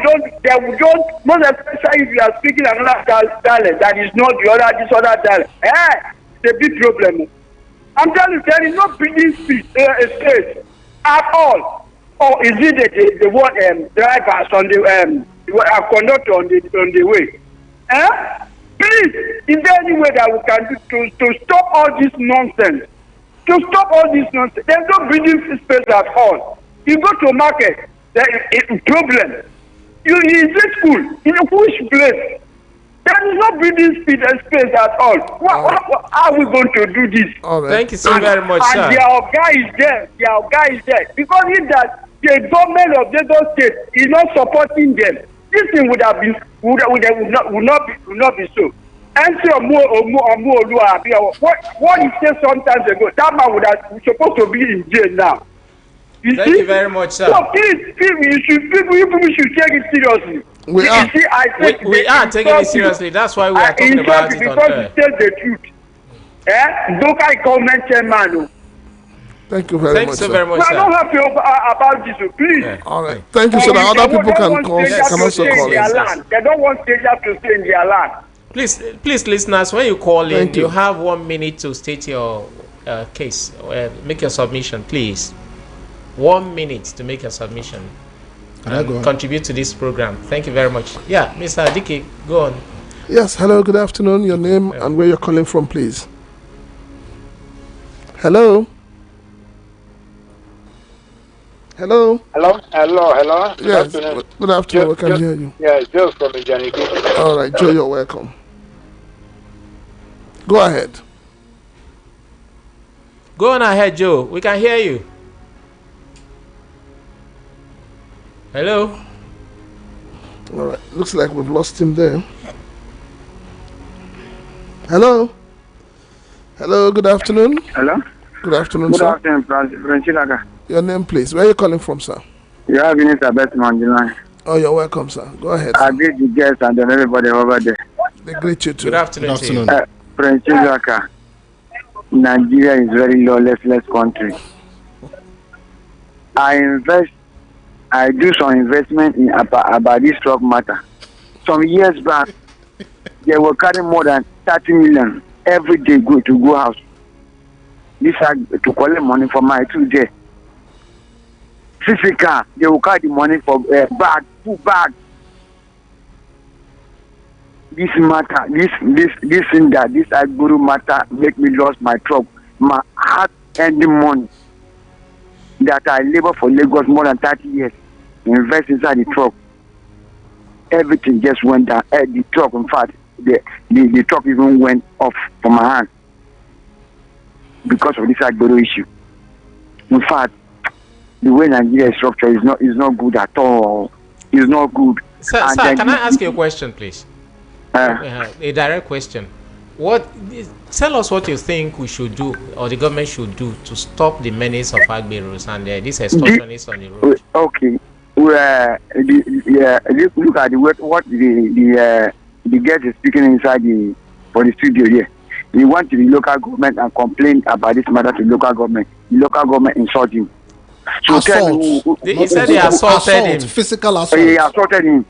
Speaker 5: they will don't. Most especially if you are speaking another dialect that is not this other dialect. It's a big problem. I'm telling you, there is no breathing space at all. Or is it the one drivers on the conductor on the way? Please, is there any way that we can do to stop all this nonsense? There's no breathing space at all. You go to a market, there is a problem. You in this school, in which place? There is no breathing space at all. How are we going to do this?
Speaker 1: All right.
Speaker 2: Thank you so very much, sir.
Speaker 5: And their guy is there. Because if that the government of Lagos State is not supporting them, this thing would not be so. And what he said sometimes ago, that man would have supposed to be in jail now.
Speaker 2: Thank you very much, sir.
Speaker 5: So please, people should take it seriously.
Speaker 2: We are taking it seriously. That's why we are talking about it on air.
Speaker 5: Because you tell the truth. Don't I comment chairman?
Speaker 1: Thank you very much.
Speaker 2: Thanks so very much,
Speaker 5: sir. I don't have to about this, please.
Speaker 2: Yeah.
Speaker 1: All right. Thank you, so that other people can call. Can also call.
Speaker 5: They don't want strangers to stay in their land.
Speaker 2: Please, listeners, when you call in,
Speaker 1: Thank you.
Speaker 2: you have 1 minute to state your case. Make your submission, please. 1 minute to make your submission. Contribute to this program. Thank you very much. Yeah, Mr. Adike, go on.
Speaker 1: Yes. Hello. Good afternoon. Your name and where you're calling from, please. Hello. Hello.
Speaker 6: Hello.
Speaker 1: Good afternoon. Good afternoon. We can hear you.
Speaker 6: Yeah, Joe from Ijaniki.
Speaker 1: All right, Joe, you're welcome. Go ahead.
Speaker 2: Go on ahead, Joe. We can hear you. Hello.
Speaker 1: All right. Looks like we've lost him there. Hello. Good afternoon.
Speaker 6: Hello.
Speaker 1: Good afternoon,
Speaker 6: Good
Speaker 1: sir.
Speaker 6: afternoon, Franchilaga.
Speaker 1: Your name, please. Where are you calling from, sir?
Speaker 6: You have Minister Betty on the line.
Speaker 1: Oh, you're welcome, sir. Go ahead.
Speaker 6: I greet the guests and then everybody over there.
Speaker 1: They greet you too.
Speaker 2: Good afternoon. To you.
Speaker 6: Franchilaga, Nigeria is very lawless country. I do some investment in about this drug matter. Some years back, they were carrying more than 30 million every day to go house. This to collect money for my 2 days. Physical, they will carry the money for bag, 2 bags. This matter, this Agburu matter make me lose my truck, my heart-ending money that I labor for Lagos more than 30 years. Invest inside the truck. Everything just went down. The truck, in fact, the truck even went off from my hand because of this Agboro issue. In fact, the way Nigeria is structured is not good at all. It's not good.
Speaker 2: Sir, can I ask you a question, please? A direct question. Tell us what you think we should do, or the government should do, to stop the menace of Agberos and this extortionists on the road.
Speaker 6: Okay. Look at what the the guest is speaking inside for the studio here. He went to the local government and complained about this matter to local government. The local government insulted him. So tell me
Speaker 2: he said they assaulted him.
Speaker 4: Physical assault.
Speaker 6: he assaulted him.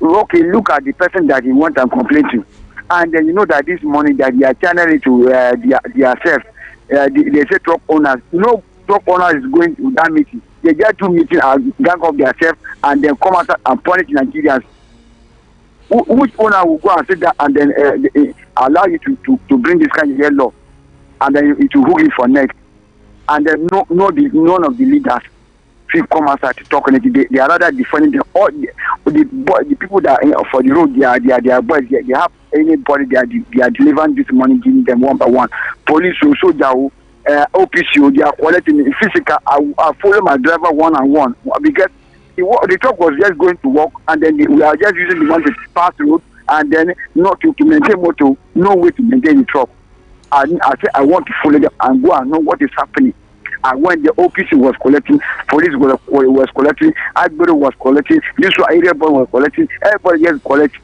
Speaker 6: Okay, look at the person that he went and complained to. And then you know that this money that they are channeling to their self, they say truck owners. You know, truck owners is going to that meeting. They just do meeting and gang up themselves and then come out and punish Nigerians. Which owner will go and say that and then allow you to bring this kind of law and then it will hook you for next? And then none of the leaders feel come outside to talk on it. They are rather defending them. All the people that are for the road, they are boys. They have anybody they are delivering this money, giving them one by one. Police, soldier, OPC, they are collecting physical. I follow my driver one on one because the truck was just going to work, and then we are just using the one to pass the road, and then not to maintain motor, no way to maintain the truck. I said I want to follow them and go and know what is happening. And when the OPC was collecting, police was collecting, Agbero was collecting, this area boy was collecting, everybody just collecting.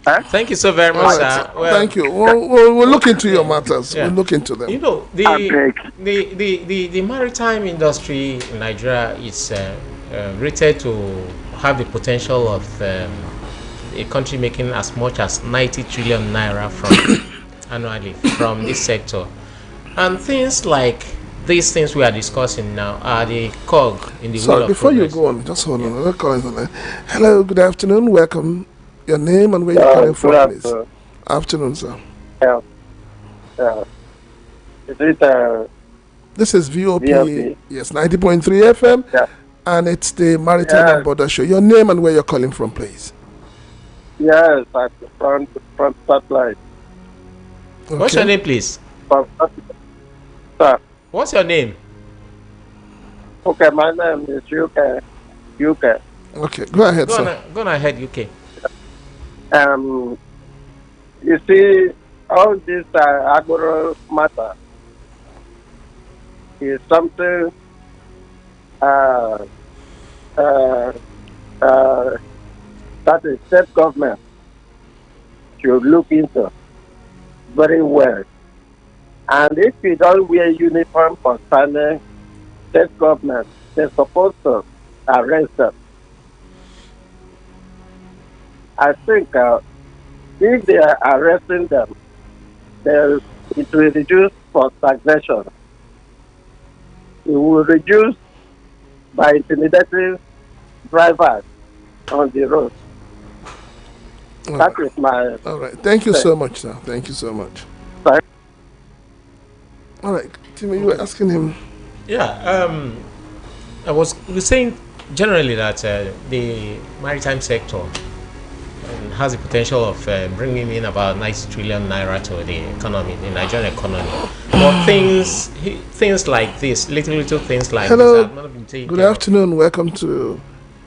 Speaker 6: Huh?
Speaker 2: Thank you so very much, sir.
Speaker 1: Well, thank you. We'll look into your matters. Yeah. We'll look into them.
Speaker 2: You know, the maritime industry in Nigeria is rated to have the potential of a country making as much as 90 trillion naira annually from this sector. And things like these things we are discussing now are the cog in the wheel of
Speaker 1: before
Speaker 2: progress.
Speaker 1: You go on, just hold on. Hello, good afternoon. Welcome. Your name and where you're calling from, please. Afternoon, sir. This is VOP. Yes, 90.3 FM.
Speaker 7: Yeah.
Speaker 1: And it's the Maritime and Border Show. Your name and where you're calling from, please.
Speaker 7: Yes, at the front satellite.
Speaker 1: Okay.
Speaker 2: What's your name, please?
Speaker 7: Sir.
Speaker 2: What's your name?
Speaker 7: Okay, my name is UK.
Speaker 1: Okay, go ahead, sir.
Speaker 2: Go on ahead, UK.
Speaker 7: You see, all this agro matter is something that the state government should look into very well. And if you don't wear uniform concerning state government, they're supposed to arrest them. I think if they are arresting them, it will reduce for taxation. It will reduce by intimidating drivers on the road. That is my...
Speaker 1: All right. Thank you so much, sir. Thank you so much.
Speaker 7: Sorry.
Speaker 1: All right. Timmy, you were asking him.
Speaker 2: Yeah. I was saying generally that the maritime sector has the potential of bringing in about 90 trillion naira to the economy, the Nigerian economy. But things like this, little things like
Speaker 1: Hello.
Speaker 2: this have not been taken
Speaker 1: Good afternoon. Welcome to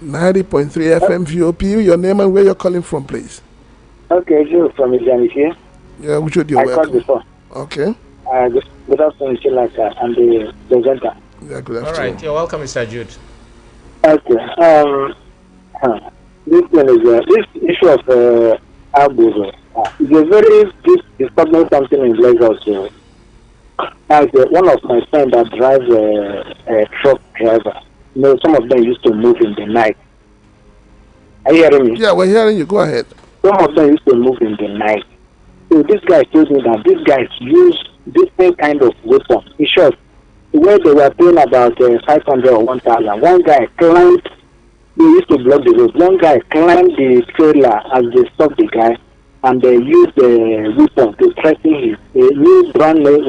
Speaker 1: 90.3 FM VOP. Your name and where you're calling from, please.
Speaker 8: Okay, Joe from Islamic here.
Speaker 1: Yeah, which would you
Speaker 8: I
Speaker 1: welcome?
Speaker 8: called before.
Speaker 1: Okay.
Speaker 8: Good afternoon, Shilaka, and the presenter.
Speaker 1: Yeah, good afternoon.
Speaker 2: All right, you're welcome, Mr. Jude.
Speaker 8: Okay. This one is this issue of Abu is a very disturbing something in Lagos. As one of my friends that drives a truck driver, you know, some of them used to move in the night. Are you hearing me?
Speaker 1: Yeah, we're hearing you. Go ahead.
Speaker 8: Some of them used to move in the night. So this guy told me that these guys use different kind of weapon. In short, the way they were paying about 500 or 1,000, one guy climbed. They used to block the road. One guy climbed the trailer as they stopped the guy, and they used the weapon to threaten him. A new brand new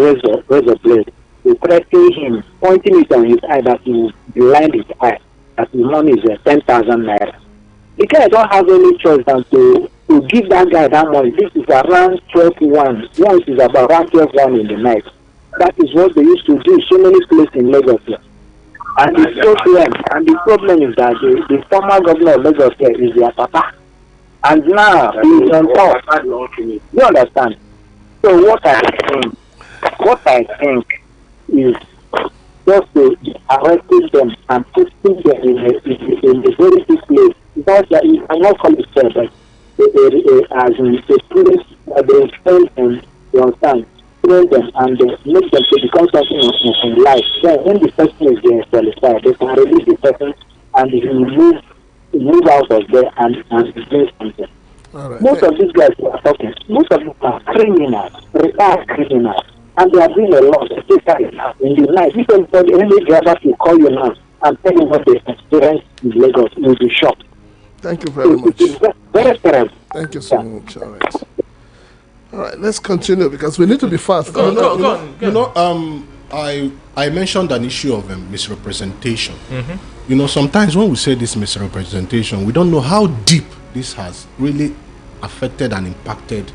Speaker 8: razor blade. They threatened him, pointing it on his eye that he will blind his eye. That the money is 10,000 naira. The guy don't have any choice than to give that guy that money. This is around 12:01. Once is about around 12:01 in the night. That is what they used to do so many places in Lagos here. And the problem is that the former governor of Lagos here is their papa. And now he is on top. You understand? So what I think is just to arresting them and putting them in a very big place. Because you cannot call it fair, but as in a student, they train them, you understand, train them and make them to become something in life. Then when the person is being qualified, they can release the person and he will move out of there and do something.
Speaker 1: Right.
Speaker 8: Most of these guys who are talking, most of them are criminals, retired criminals, and they are doing a lot, especially in the night. You can tell any driver to call you now and tell you what they experience in Lagos, you'll be shocked.
Speaker 1: Thank you very much.
Speaker 8: It's very terrible.
Speaker 1: Thank you so much. All right. All right, let's continue because we need to be fast.
Speaker 2: Go on.
Speaker 4: I mentioned an issue of misrepresentation. You know, sometimes when we say this misrepresentation, we don't know how deep this has really affected and impacted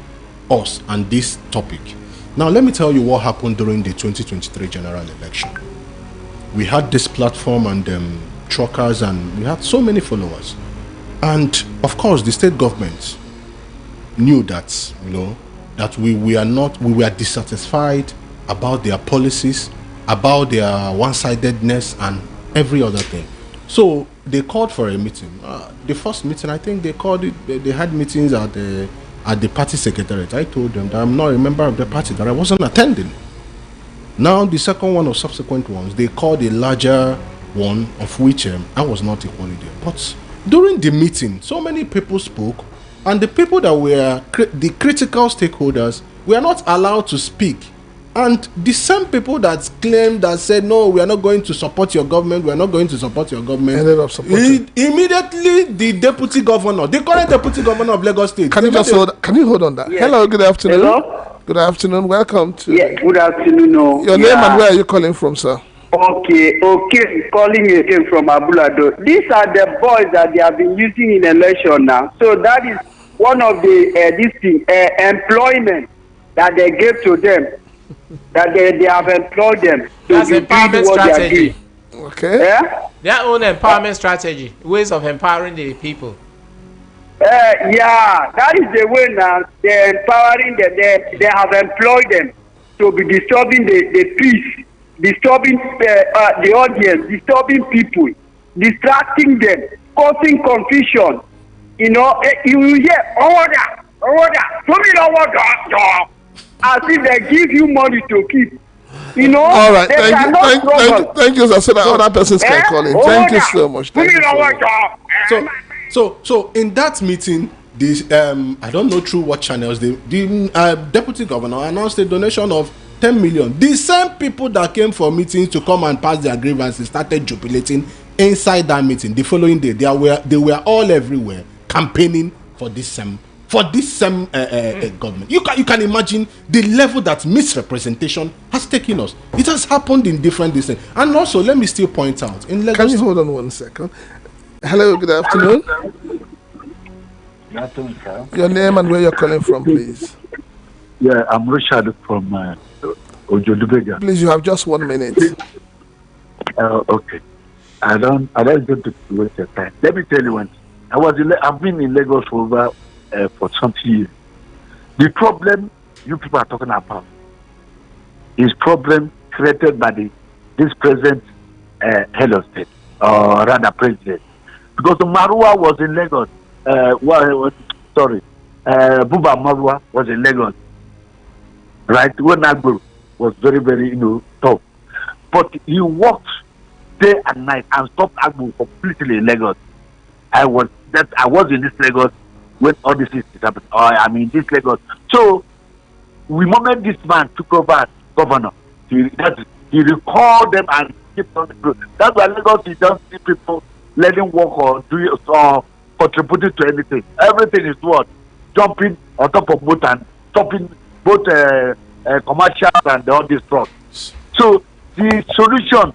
Speaker 4: us and this topic. Now, let me tell you what happened during the 2023 general election. We had this platform and truckers, and we had so many followers. And of course, the state government knew that, you know, that we were dissatisfied about their policies, about their one-sidedness and every other thing. So they called for a meeting. The first meeting, I think they called it, they had meetings at the party secretariat. I told them that I'm not a member of the party, that I wasn't attending. Now the second one or subsequent ones, they called a larger one, of which I was not equally there. But during the meeting, so many people spoke, and the people that were the critical stakeholders were not allowed to speak. And the same people that claimed, that said, no, we are not going to support your government, we are not going to support your government,
Speaker 1: ended up supporting.
Speaker 4: Immediately the deputy governor, the current deputy governor of Lagos State.
Speaker 1: Can you hold on that?
Speaker 5: Yes.
Speaker 1: Hello, good afternoon.
Speaker 5: Hello?
Speaker 1: Good afternoon. Welcome to.
Speaker 5: Yeah, good afternoon.
Speaker 1: Your name and where are you calling from, sir?
Speaker 5: Okay, calling you again from Abulado. These are the boys that they have been using in election now. So that is one of the employment that they gave to them, that they have employed them.
Speaker 2: That's empowerment strategy.
Speaker 1: Okay.
Speaker 5: Yeah?
Speaker 2: Their own empowerment strategy, ways of empowering the people.
Speaker 5: Yeah, that is the way now. They're empowering them. They have employed them to be disturbing the peace, disturbing the audience, disturbing people, distracting them, causing confusion. You know, you will hear order, show me the order, as if they give you money to keep. You know,
Speaker 1: all right, thank you, sir. So that other persons can call in. Thank you so much. Thank you so much.
Speaker 4: So in that meeting, this I don't know through what channels the deputy governor announced a donation of 10 million. The same people that came for meetings to come and pass their grievances started jubilating inside that meeting. The following day, they were all everywhere campaigning for this same government. You can imagine the level that misrepresentation has taken us. It has happened in different districts. And also, let me still point out in Lagos.
Speaker 1: Can you hold on 1 second? Hello, good afternoon.
Speaker 9: Good afternoon, sir.
Speaker 1: Your name and where you're calling from, please.
Speaker 9: Yeah, I'm Richard from Ojodubega.
Speaker 1: Please, you have just 1 minute.
Speaker 9: Okay. I don't going to waste your time. Let me tell you one. I've been in Lagos for over for 20 years. The problem you people are talking about is problem created by this present head of state, or rather president. Because Marua was in Lagos. Buba Marua was in Lagos. Right? When Agbero was very, very, tough. But he worked day and night and stopped Agbero completely in Lagos. I was in this Lagos when all this is happening. This Lagos. So, the moment this man took over as governor, he recalled them and kept on the road. That's why Lagos, you don't see people letting work or contributing to anything. Everything is what? Jumping on top of boat and stopping both commercial and all these trucks. So the solution,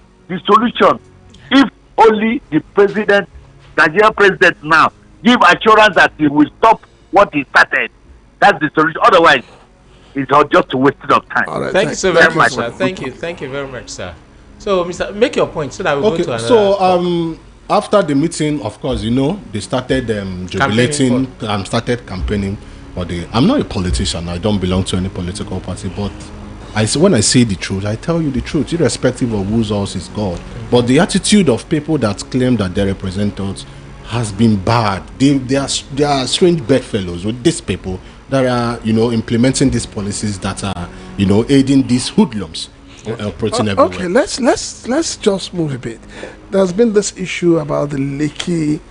Speaker 9: if only the president, Nigerian president now, give assurance that he will stop what he started, that's the solution. Otherwise, it's just a waste of time.
Speaker 1: All right,
Speaker 2: Thank you so very much, sir. Thank you very much, sir. So, Mr. Make your point so that we go to another.
Speaker 4: So, after the meeting, of course, they started jubilating and started campaigning for I'm not a politician. I don't belong to any political party, but when I say the truth, I tell you the truth, irrespective of whose house is God. But the attitude of people that claim that they represent us has been bad. They are strange bedfellows with these people that are, implementing these policies that are, aiding these hoodlums operating everywhere.
Speaker 1: Okay, let's just move a bit. There's been this issue about the Lekki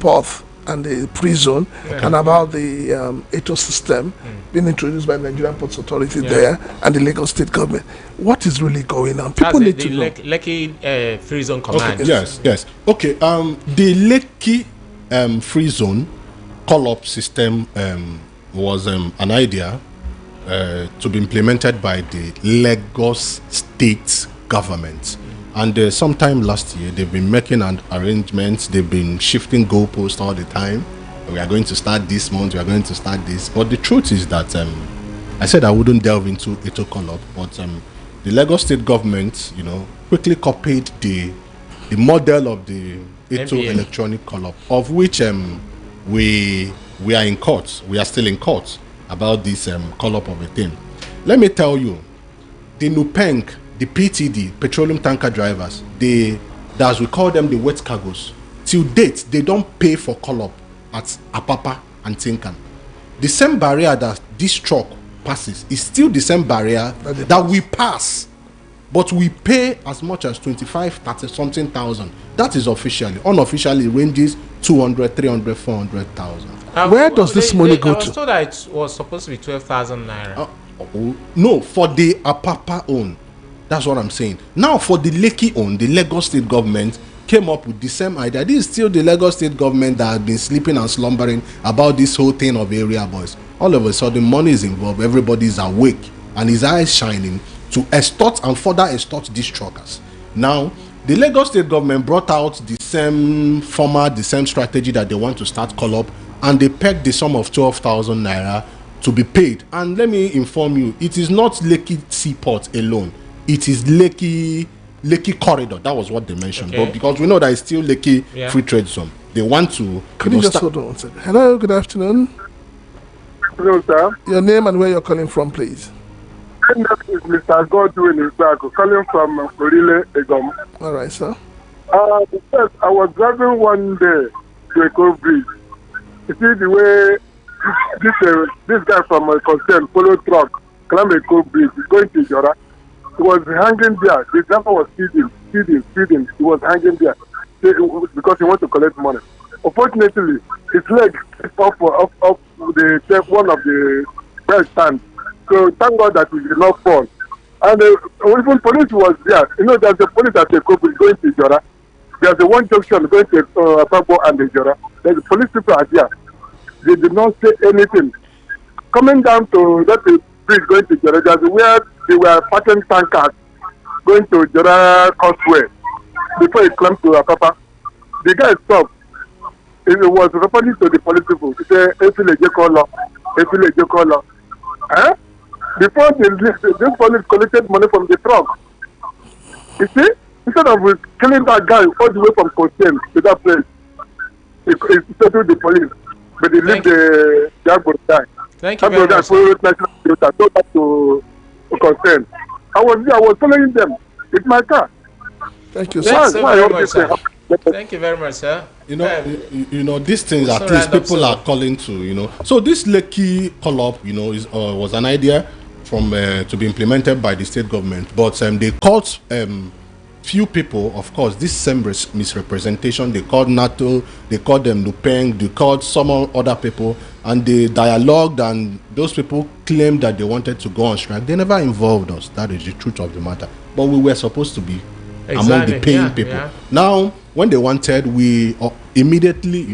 Speaker 1: path and the prison, and about the ATO system being introduced by the Nigerian Ports Authority there and the Lagos State government. What is really going on? People need to know.
Speaker 2: Lekki Free Zone Command.
Speaker 4: Okay, yes. Okay, the Lekki Free Zone call-up system was an idea to be implemented by the Lagos State government. And sometime last year, they've been making an arrangements. They've been shifting goalposts all the time. We are going to start this month. We are going to start this. But the truth is that I said I wouldn't delve into Eto call-up, but the Lagos State government, quickly copied the model of the Eto electronic call-up, of which we are in court. We are still in court about this call-up of a thing. Let me tell you, the Nupeng, the PTD, petroleum tanker drivers, as we call them, the wet cargoes, till date, they don't pay for call-up at Apapa and Tinkan. The same barrier that this truck passes is still the same barrier that we pass, but we pay as much as 25, 30 something thousand. That is officially. Unofficially, it ranges 200, 300, 400,000.
Speaker 1: Where does this money go to?
Speaker 2: I was told that it was supposed to be 12,000 naira.
Speaker 4: No, for the Apapa own. That's what I'm saying. Now, for the Lekki own, the Lagos State government came up with the same idea. This is still the Lagos State government that has been sleeping and slumbering about this whole thing of area boys. All of a sudden, money is involved. Everybody is awake and his eyes shining to extort and further extort these truckers. Now, the Lagos State government brought out the same format, the same strategy that they want to start call-up, and they pegged the sum of 12,000 naira to be paid. And let me inform you, it is not Lekki Seaport alone. It is Lekki corridor. That was what they mentioned.
Speaker 2: Okay.
Speaker 4: But because we know that it's still Lekki Free Trade Zone, they want to.
Speaker 1: Can you just hold on one second? Hello, good afternoon.
Speaker 10: Hello, sir.
Speaker 1: Your name and where you're calling from, please.
Speaker 10: My name is Mr. Godwin Isbago, calling from Orile, Egom.
Speaker 1: All right, sir.
Speaker 10: Yes, I was driving one day to a cold bridge. You see the way this guy from a concern followed truck, climb a cold bridge, going to Jora. He was hanging there. The driver was speeding. He was hanging there because he wanted to collect money. Unfortunately, his leg is off the one of the belt stand. So thank God that he did not fall. And even police was there. There's a police at the Kobe going to Jora. There's a one junction going to Pabo and the Jora. The police people are there. They did not say anything. Coming down to that bridge going to Jora, there's where they were parking tankers going to Jora Causeway before it climbed to Apapa. The guy stopped. It was reporting to the police people. He said, Efile Jekolo. Before this police collected money from the truck. You see, instead of killing that guy all the way from Kosen to that place, he settled the police. But they leave the Jagbo guy.
Speaker 2: Thank you very much.
Speaker 10: To concern. I was following them with my car.
Speaker 1: Thank you,
Speaker 2: sir.
Speaker 10: Thank
Speaker 2: you very much, sir.
Speaker 4: These things at least people are calling to, So this Lekki call-up, was an idea from to be implemented by the state government, but they caught few people, of course, this same misrepresentation. They called NATO, they called them Nupeng, they called some other people, and they dialogued, and those people claimed that they wanted to go on strike. They never involved us. That is the truth of the matter. But we were supposed to be among the paying people. Yeah. Now, when they wanted, we immediately,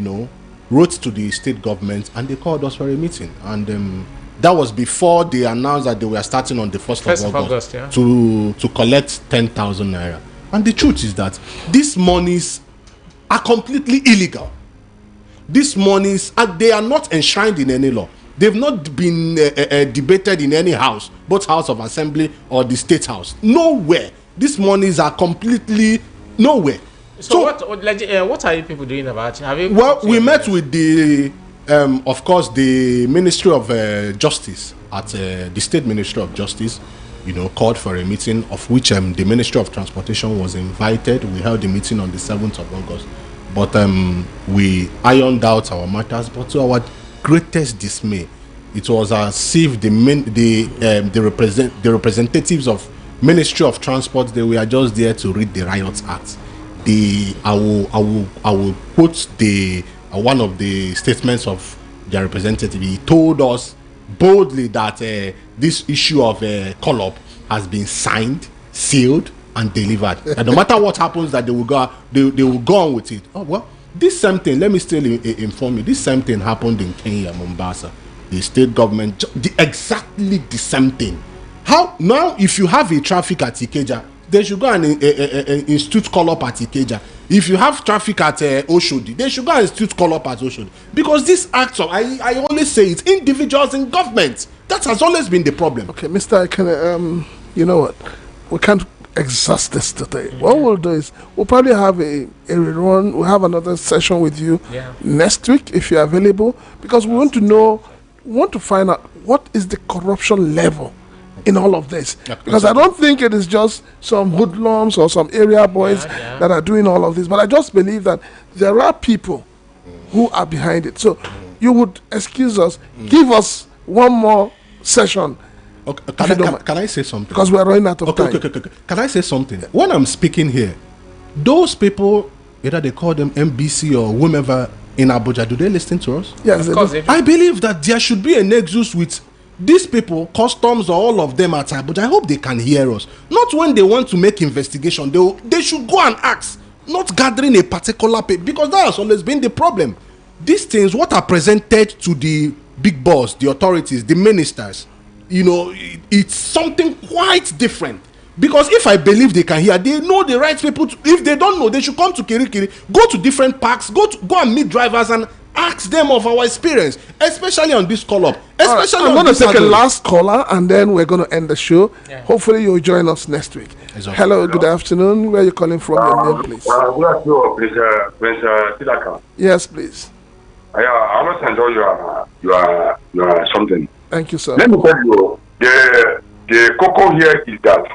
Speaker 4: wrote to the state government, and they called us for a meeting. And that was before they announced that they were starting on the 1st of August to collect 10,000 naira. And the truth is that these monies are completely illegal. These monies, they are not enshrined in any law. They've not been debated in any house, both House of Assembly or the State House. Nowhere. These monies are completely nowhere.
Speaker 2: So what are you people doing about it?
Speaker 4: We met with the, of course, the Ministry of Justice at the State Ministry of Justice. Called for a meeting, of which the Ministry of Transportation was invited. We held the meeting on the 7th of August. but we ironed out our matters. But to our greatest dismay, it was as if the representatives of Ministry of Transport, they were just there to read the Riot Act. I will quote one of the statements of their representative. He told us boldly that this issue of call-up has been signed, sealed, and delivered. And no matter what happens, that they will go on with it. Oh well, this same thing. Let me still inform you. This same thing happened in Kenya, Mombasa. The state government, exactly the same thing. How now? If you have a traffic at Ikeja, they should go and institute call-up at Ikeja. If you have traffic at Oshodi, they should go and institute call-up at Oshodi. Because these acts of, I always say, it's individuals in government. That has always been the problem.
Speaker 1: Okay, Mr. Ekene, you know what? We can't exhaust this today. What we'll do is we'll probably have a rerun. We'll have another session with you next week if you're available, because we want to find out what is the corruption level in all of this, because I don't think it is just some hoodlums or some area boys that are doing all of this, but I just believe that there are people who are behind it. So you would excuse us, give us one more session.
Speaker 4: Okay, can I say something?
Speaker 1: Because we're running out of time.
Speaker 4: Okay. Can I say something? When I'm speaking here, those people, either they call them MBC or whomever in Abuja, do they listen to us?
Speaker 1: Yes,
Speaker 2: of course.
Speaker 4: I believe that there should be a nexus with these people, customs or all of them at Abuja. I hope they can hear us. Not when they want to make investigation, they should go and ask, not gathering a particular pay, because that has always been the problem. These things, what are presented to the big boss, the authorities, the ministers, it's something quite different. Because if I believe they can hear, they know the right people. If they don't know, they should come to Kirikiri, go to different parks, go and meet drivers and ask them of our experience, especially on this call-up. Especially
Speaker 1: I'm going to take a last caller, and then we're going to end the show. Hopefully, you'll join us next week.
Speaker 4: Exactly.
Speaker 1: Hello, good afternoon. Where are you calling from? Your name, please.
Speaker 10: Good afternoon, Prince Tilaka.
Speaker 1: Yes, please.
Speaker 10: I almost enjoy your something.
Speaker 1: Thank you, sir.
Speaker 10: Let me tell you, the cocoa here is that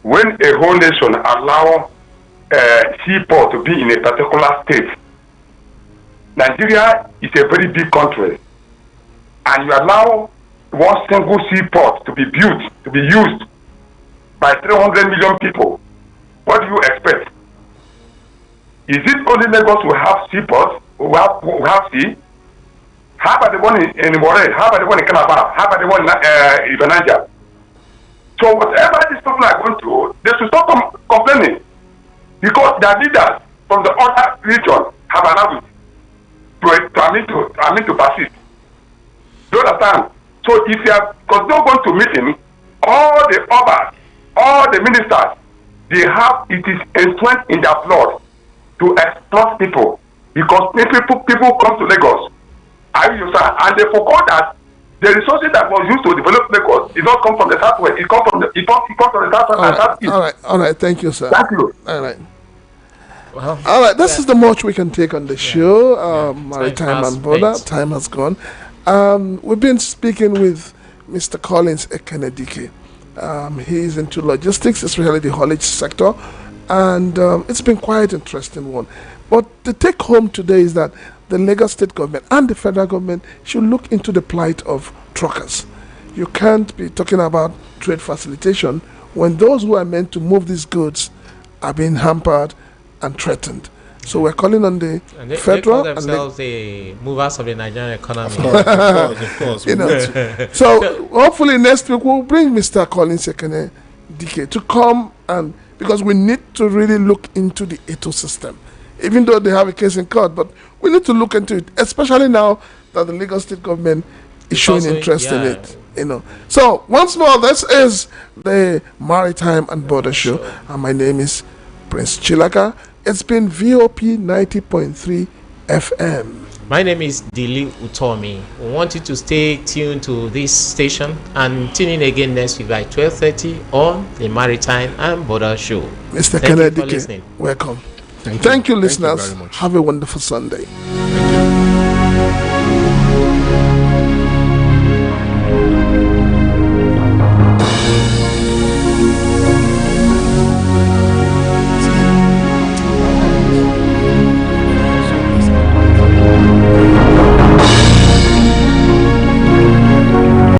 Speaker 10: when a whole nation allow seaport to be in a particular state, Nigeria is a very big country, and you allow one single seaport to be built, to be used by 300 million people. What do you expect? Is it only Lagos who have seaports, who have sea? How about the one in Moray? How about the one in Calabar? How about the one in Ibananja? So whatever these people are going through, they should stop complaining, because their leaders from the other region have allowed it to persist. Do you understand? So if you are going to meeting, all the others, all the ministers, it is entrenched in their blood to exploit people, because people come to Lagos, and they forgot that the resources that was used to develop Lagos did not come from the southwest. It comes from the southeast.
Speaker 1: All right. Thank you, sir.
Speaker 10: Thank you.
Speaker 1: All right.
Speaker 2: Well,
Speaker 1: all right. This is the much we can take on the show. Maritime and Border. Time has gone. We've been speaking with Mr. Collins Ekene. He is into logistics, especially the haulage sector, and it's been quite an interesting one. But the take home today is that the Lagos state government and the federal government should look into the plight of truckers. You can't be talking about trade facilitation when those who are meant to move these goods are being hampered and threatened. So we're calling on the federal.
Speaker 2: They call themselves the movers of the Nigerian economy.
Speaker 4: Of course.
Speaker 1: So hopefully next week we'll bring Mr. Collins Ekene to come, and because we need to really look into the ecosystem. Even though they have a case in court, but we need to look into it, especially now that the Lagos state government is showing interest in it. So once more, this is the Maritime and Border Show, and my name is Prince Chilaka. It's been VOP 90.3 FM.
Speaker 2: My name is Dili Utomi. We want you to stay tuned to this station and tune in again next week by 12:30 on the Maritime and Border Show.
Speaker 1: Mr. Kennedy, welcome. Thank you, listeners.
Speaker 4: Thank you very much.
Speaker 1: Have a wonderful Sunday.